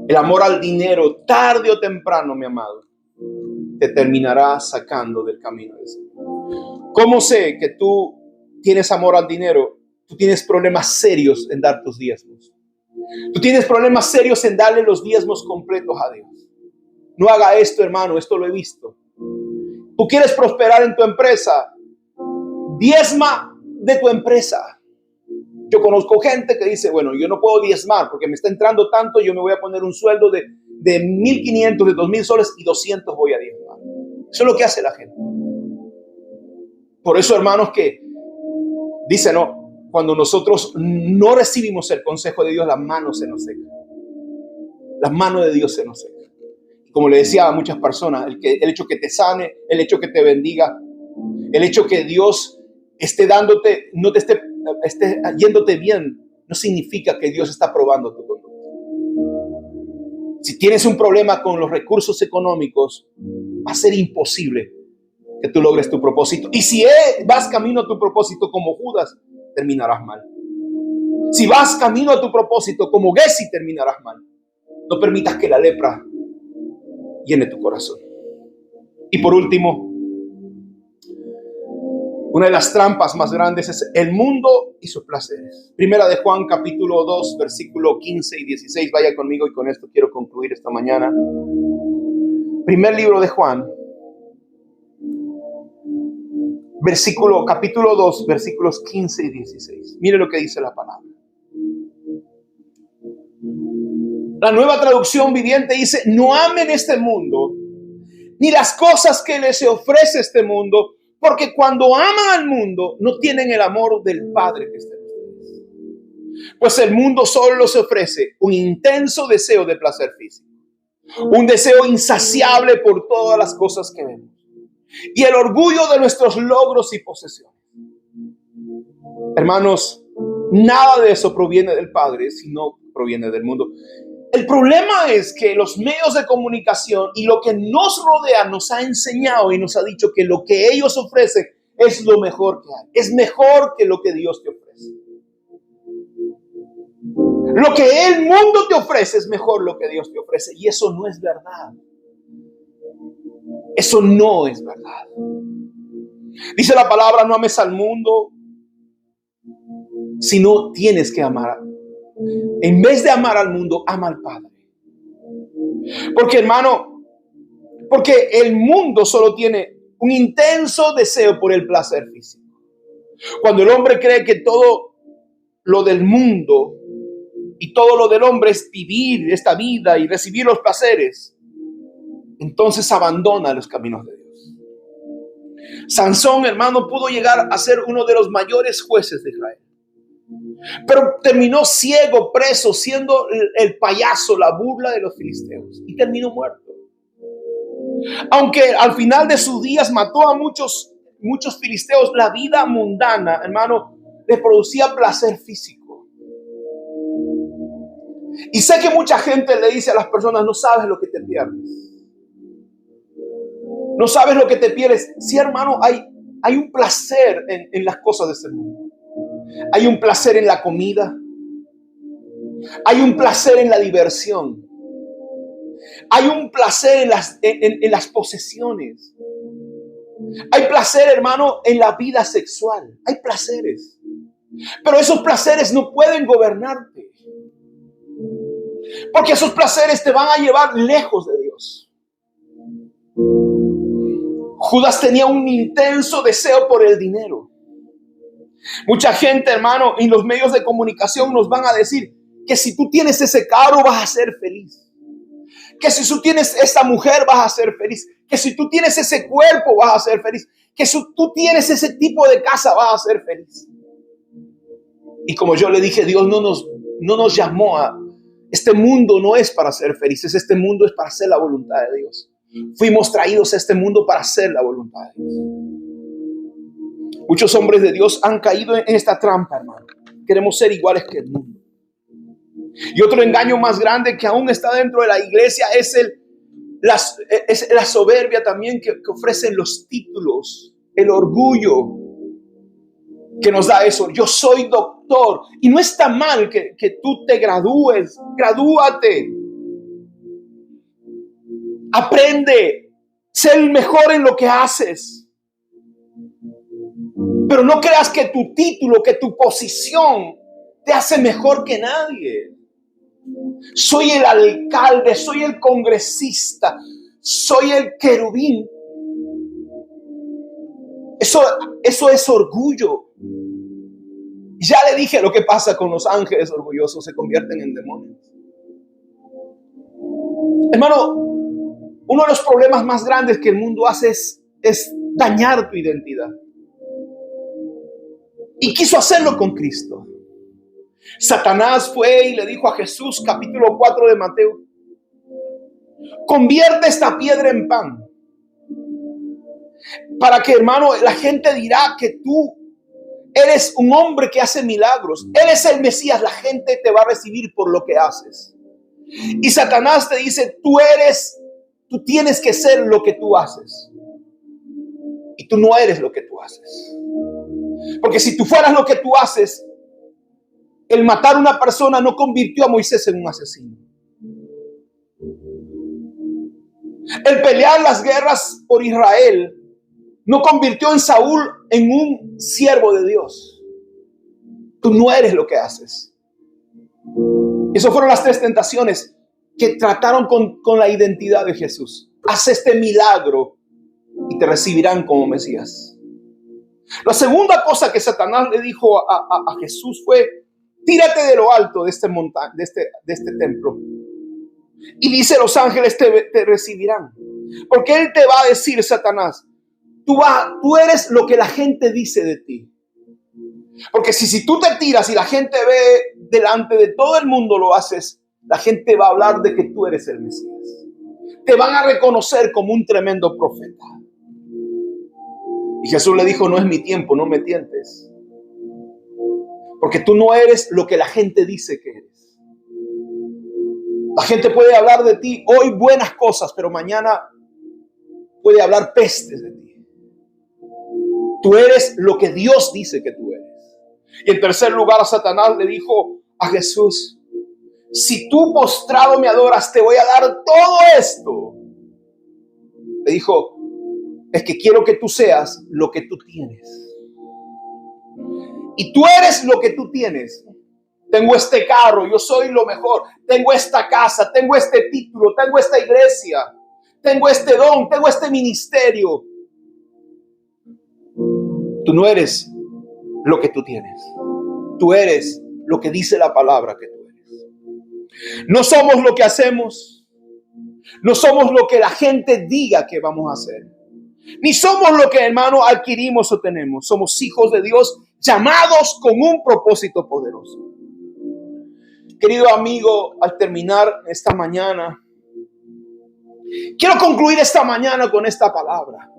El amor al dinero, tarde o temprano, mi amado, te terminará sacando del camino del Señor. ¿Cómo sé que tú tienes amor al dinero? Tú tienes problemas serios en dar tus diezmos. Tú tienes problemas serios en darle los diezmos completos a Dios. No haga esto, hermano, esto lo he visto. Tú quieres prosperar en tu empresa, diezma de tu empresa. Yo conozco gente que dice: bueno, yo no puedo diezmar porque me está entrando tanto, yo me voy a poner un sueldo de 1,500, de 2,000 soles y 200 voy a diezmar. Eso es lo que hace la gente. Por eso, hermanos, que dice, no, cuando nosotros no recibimos el consejo de Dios, las manos se nos secan. Las manos de Dios se nos secan. Como le decía a muchas personas, el hecho que te sane, el hecho que te bendiga, el hecho que Dios esté dándote, no te esté yéndote bien, no significa que Dios está probando tu conducta. Si tienes un problema con los recursos económicos, va a ser imposible que tú logres tu propósito. Y si vas camino a tu propósito como Judas, terminarás mal. Si vas camino a tu propósito como Giezi, terminarás mal. No permitas que la lepra llene tu corazón. Y por último, una de las trampas más grandes es el mundo y sus placeres. Primera de Juan, capítulo 2, versículo 15 y 16. Vaya conmigo y con esto quiero concluir esta mañana. Primer libro de Juan, capítulo 2, versículos 15 y 16. Mire lo que dice la palabra. La Nueva Traducción Viviente dice: no amen este mundo, ni las cosas que les ofrece este mundo, porque cuando aman al mundo, no tienen el amor del Padre que está en ustedes. Pues el mundo solo les ofrece un intenso deseo de placer físico, un deseo insaciable por todas las cosas que vemos, y el orgullo de nuestros logros y posesiones. Hermanos, nada de eso proviene del Padre, sino proviene del mundo. El problema es que los medios de comunicación y lo que nos rodea nos ha enseñado y nos ha dicho que lo que ellos ofrecen es lo mejor que hay. Es mejor que lo que Dios te ofrece. Lo que el mundo te ofrece es mejor lo que Dios te ofrece. Y eso no es verdad. Eso no es verdad. Dice la palabra: no ames al mundo, sino tienes que amar. En vez de amar al mundo, ama al Padre. Porque, hermano, porque el mundo solo tiene un intenso deseo por el placer físico. Cuando el hombre cree que todo lo del mundo y todo lo del hombre es vivir esta vida y recibir los placeres, entonces abandona los caminos de Dios. Sansón, hermano, pudo llegar a ser uno de los mayores jueces de Israel. Pero terminó ciego, preso, siendo el payaso, la burla de los filisteos, y terminó muerto. Aunque al final de sus días mató a muchos filisteos, la vida mundana, hermano, le producía placer físico. Y sé que mucha gente le dice a las personas: no sabes lo que te pierdes. No sabes lo que te pierdes. Sí, hermano, hay un placer en las cosas de este mundo. Hay un placer en la comida. Hay un placer en la diversión. Hay un placer en las posesiones. Hay placer, hermano, en la vida sexual. Hay placeres. Pero esos placeres no pueden gobernarte. Porque esos placeres te van a llevar lejos de Dios. Judas tenía un intenso deseo por el dinero. Mucha gente, hermano, en los medios de comunicación nos van a decir que si tú tienes ese carro vas a ser feliz. Que si tú tienes esa mujer vas a ser feliz. Que si tú tienes ese cuerpo vas a ser feliz. Que si tú tienes ese tipo de casa vas a ser feliz. Y como yo le dije, Dios no nos llamó a... Este mundo no es para ser felices. Este mundo es para hacer la voluntad de Dios. Fuimos traídos a este mundo para hacer la voluntad de Dios. Muchos hombres de Dios han caído en esta trampa, hermano. Queremos ser iguales que el mundo. Y otro engaño más grande que aún está dentro de la iglesia es la soberbia también que ofrecen los títulos, el orgullo que nos da eso. Yo soy doctor. Y no está mal que tú te gradúes. Gradúate. Aprende. Sé el mejor en lo que haces. Pero no creas que tu título, que tu posición te hace mejor que nadie. Soy el alcalde, soy el congresista, soy el querubín. Eso es orgullo. Ya le dije lo que pasa con los ángeles orgullosos, se convierten en demonios. Hermano, uno de los problemas más grandes que el mundo hace es dañar tu identidad. Y quiso hacerlo con Cristo. Satanás fue y le dijo a Jesús, capítulo 4 de Mateo: convierte esta piedra en pan. Para que, hermano, la gente dirá que tú eres un hombre que hace milagros. Eres el Mesías. La gente te va a recibir por lo que haces. Y Satanás te dice: tú tienes que ser lo que tú haces. Y tú no eres lo que tú haces. Porque si tú fueras lo que tú haces, el matar a una persona no convirtió a Moisés en un asesino. El pelear las guerras por Israel no convirtió a Saúl en un siervo de Dios. Tú no eres lo que haces. Esas fueron las 3 tentaciones que trataron con la identidad de Jesús. Haz este milagro y te recibirán como Mesías. La segunda cosa que Satanás le dijo a Jesús fue: tírate de lo alto de de este templo. Y dice: los ángeles te recibirán. Porque él te va a decir, Satanás: tú eres lo que la gente dice de ti. Porque si tú te tiras y la gente ve delante de todo el mundo lo haces, la gente va a hablar de que tú eres el Mesías. Te van a reconocer como un tremendo profeta. Y Jesús le dijo: no es mi tiempo, no me tientes. Porque tú no eres lo que la gente dice que eres. La gente puede hablar de ti hoy buenas cosas, pero mañana puede hablar pestes de ti. Tú eres lo que Dios dice que tú eres. Y en tercer lugar, a Satanás le dijo a Jesús: si tú postrado me adoras, te voy a dar todo esto. Le dijo: es que quiero que tú seas lo que tú tienes. Y tú eres lo que tú tienes. Tengo este carro, yo soy lo mejor. Tengo esta casa, tengo este título, tengo esta iglesia, tengo este don, tengo este ministerio. Tú no eres lo que tú tienes. Tú eres lo que dice la palabra que tú eres. No somos lo que hacemos. No somos lo que la gente diga que vamos a hacer. Ni somos lo que, hermano, adquirimos o tenemos. Somos hijos de Dios, llamados con un propósito poderoso. Querido amigo, al terminar esta mañana, quiero concluir esta mañana con esta palabra.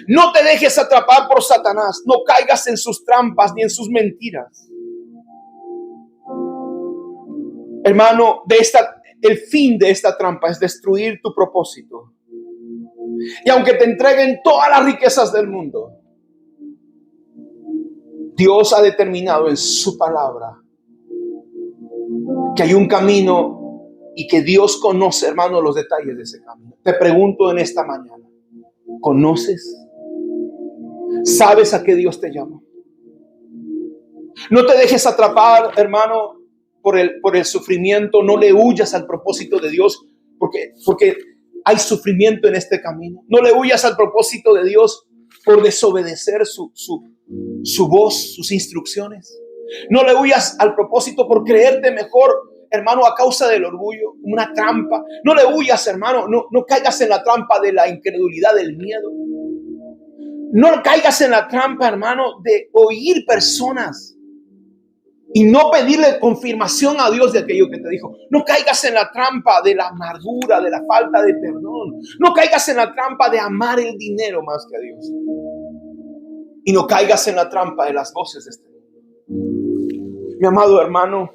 No te dejes atrapar por Satanás. No caigas en sus trampas ni en sus mentiras. Hermano, el fin de esta trampa es destruir tu propósito. Y aunque te entreguen todas las riquezas del mundo, Dios ha determinado en su palabra que hay un camino y que Dios conoce, hermano, los detalles de ese camino. Te pregunto en esta mañana: ¿conoces? ¿Sabes a qué Dios te llama? No te dejes atrapar, hermano, por el sufrimiento. No le huyas al propósito de Dios porque hay sufrimiento en este camino. No le huyas al propósito de Dios por desobedecer su voz, sus instrucciones. No le huyas al propósito por creerte mejor, hermano, a causa del orgullo, una trampa. No le huyas, hermano, no caigas en la trampa de la incredulidad, del miedo. No caigas en la trampa, hermano, de oír personas y no pedirle confirmación a Dios de aquello que te dijo. No caigas en la trampa de la amargura, de la falta de perdón. No caigas en la trampa de amar el dinero más que a Dios. Y no caigas en la trampa de las voces de este mundo. Mi amado hermano,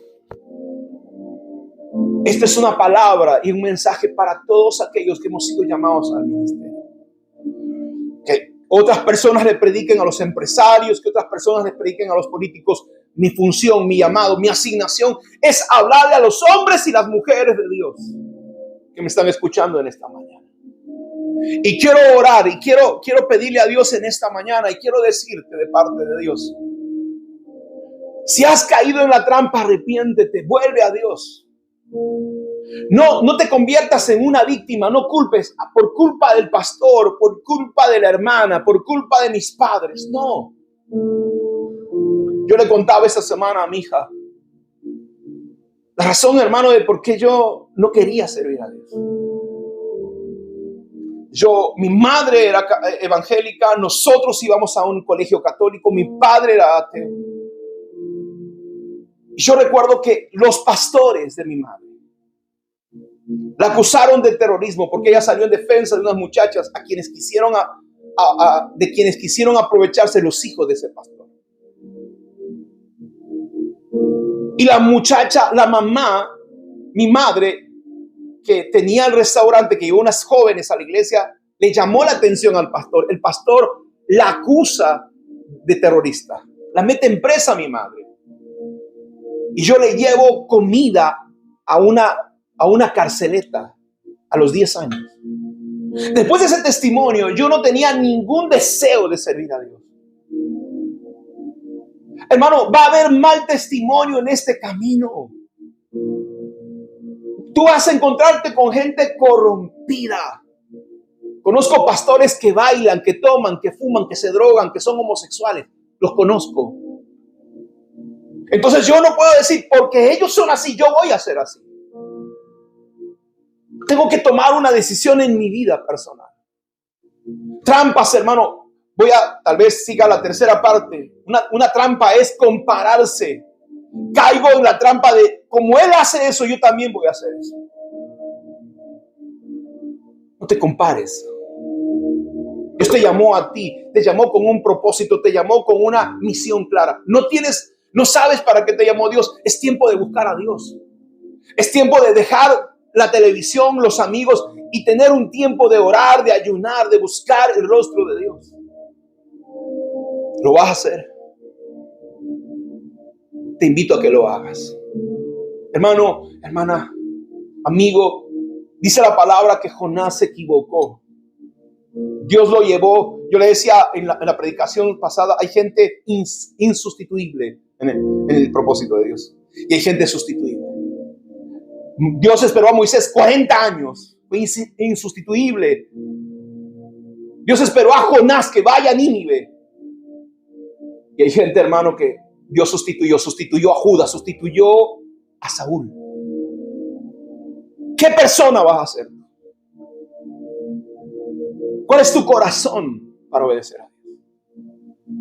esta es una palabra y un mensaje para todos aquellos que hemos sido llamados al ministerio. Que otras personas le prediquen a los empresarios, que otras personas le prediquen a los políticos. Mi función, mi llamado, mi asignación es hablarle a los hombres y las mujeres de Dios que me están escuchando en esta mañana. Y quiero orar y quiero pedirle a Dios en esta mañana y quiero decirte de parte de Dios: si has caído en la trampa, arrepiéntete, vuelve a Dios. No te conviertas en una víctima, no culpes por culpa del pastor, por culpa de la hermana, por culpa de mis padres, no. Yo le contaba esta semana a mi hija la razón, hermano, de por qué yo no quería servir a Dios. Mi madre era evangélica, nosotros íbamos a un colegio católico, mi padre era ateo. Y yo recuerdo que los pastores de mi madre la acusaron de terrorismo porque ella salió en defensa de unas muchachas de quienes quisieron aprovecharse los hijos de ese pastor. Y la muchacha, la mamá, mi madre, que tenía el restaurante, que llevó unas jóvenes a la iglesia, le llamó la atención al pastor. El pastor la acusa de terrorista. La mete en presa a mi madre. Y yo le llevo comida a una carceleta a los 10 años. Después de ese testimonio, yo no tenía ningún deseo de servir a Dios. Hermano, va a haber mal testimonio en este camino. Tú vas a encontrarte con gente corrompida. Conozco pastores que bailan, que toman, que fuman, que se drogan, que son homosexuales. Los conozco. Entonces yo no puedo decir, porque ellos son así, yo voy a ser así. Tengo que tomar una decisión en mi vida personal. Trampas, hermano. Tal vez siga la tercera parte. Una trampa es compararse. Caigo en la trampa de, como él hace eso, yo también voy a hacer eso. No te compares. Dios te llamó a ti, te llamó con un propósito, te llamó con una misión clara. No sabes para qué te llamó Dios. Es tiempo de buscar a Dios. Es tiempo de dejar la televisión, los amigos y tener un tiempo de orar, de ayunar, de buscar el rostro de Dios. ¿Lo vas a hacer? Te invito a que lo hagas. Hermano, hermana, amigo, dice la palabra que Jonás se equivocó. Dios lo llevó. Yo le decía en la predicación pasada, hay gente insustituible en el propósito de Dios. Y hay gente sustituible. Dios esperó a Moisés 40 años. Fue insustituible. Dios esperó a Jonás que vaya a Nínive. Y hay gente, hermano, que Dios sustituyó a Judas, sustituyó a Saúl. ¿Qué persona vas a ser? ¿Cuál es tu corazón para obedecer a Dios?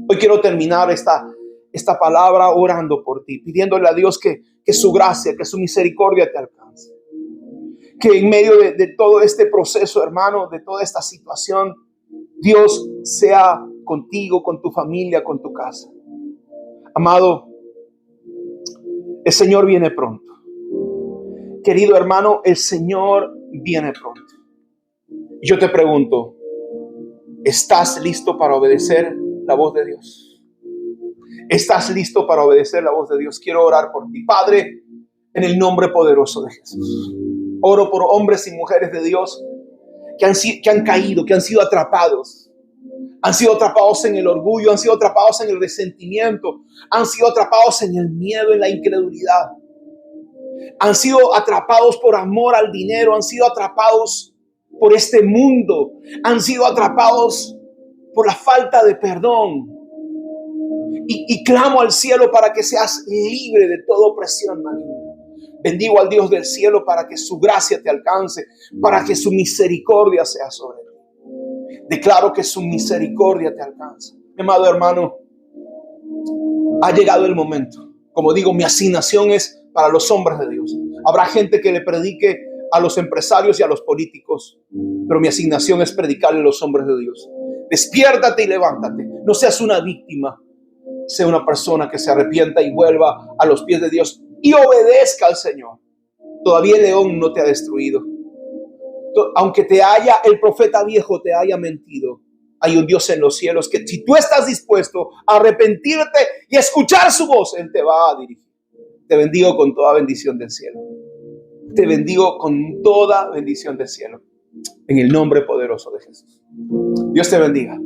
Hoy quiero terminar esta palabra orando por ti, pidiéndole a Dios que su gracia, que su misericordia te alcance. Que en medio de todo este proceso, hermano, de toda esta situación, Dios sea contigo, con tu familia, con tu casa. Amado, el Señor viene pronto. Querido hermano, el Señor viene pronto. Y yo te pregunto, ¿estás listo para obedecer la voz de Dios? ¿Estás listo para obedecer la voz de Dios? Quiero orar por ti. Padre, en el nombre poderoso de Jesús. Oro por hombres y mujeres de Dios que han caído, que han sido atrapados. Han sido atrapados en el orgullo, han sido atrapados en el resentimiento, han sido atrapados en el miedo, en la incredulidad. Han sido atrapados por amor al dinero, han sido atrapados por este mundo, han sido atrapados por la falta de perdón. Y clamo al cielo para que seas libre de toda opresión maligna. Bendigo al Dios del cielo para que su gracia te alcance, para que su misericordia sea sobre ti. Declaro que su misericordia te alcanza. Mi amado hermano, ha llegado el momento. Como digo, mi asignación es para los hombres de Dios. Habrá gente que le predique a los empresarios y a los políticos, pero mi asignación es predicarle a los hombres de Dios. Despiértate y levántate. No seas una víctima. Sea una persona que se arrepienta y vuelva a los pies de Dios y obedezca al Señor. Todavía el león no te ha destruido. Aunque el profeta viejo te haya mentido, hay un Dios en los cielos que si tú estás dispuesto a arrepentirte y a escuchar su voz, Él te va a dirigir. Te bendigo con toda bendición del cielo. Te bendigo con toda bendición del cielo. En el nombre poderoso de Jesús. Dios te bendiga.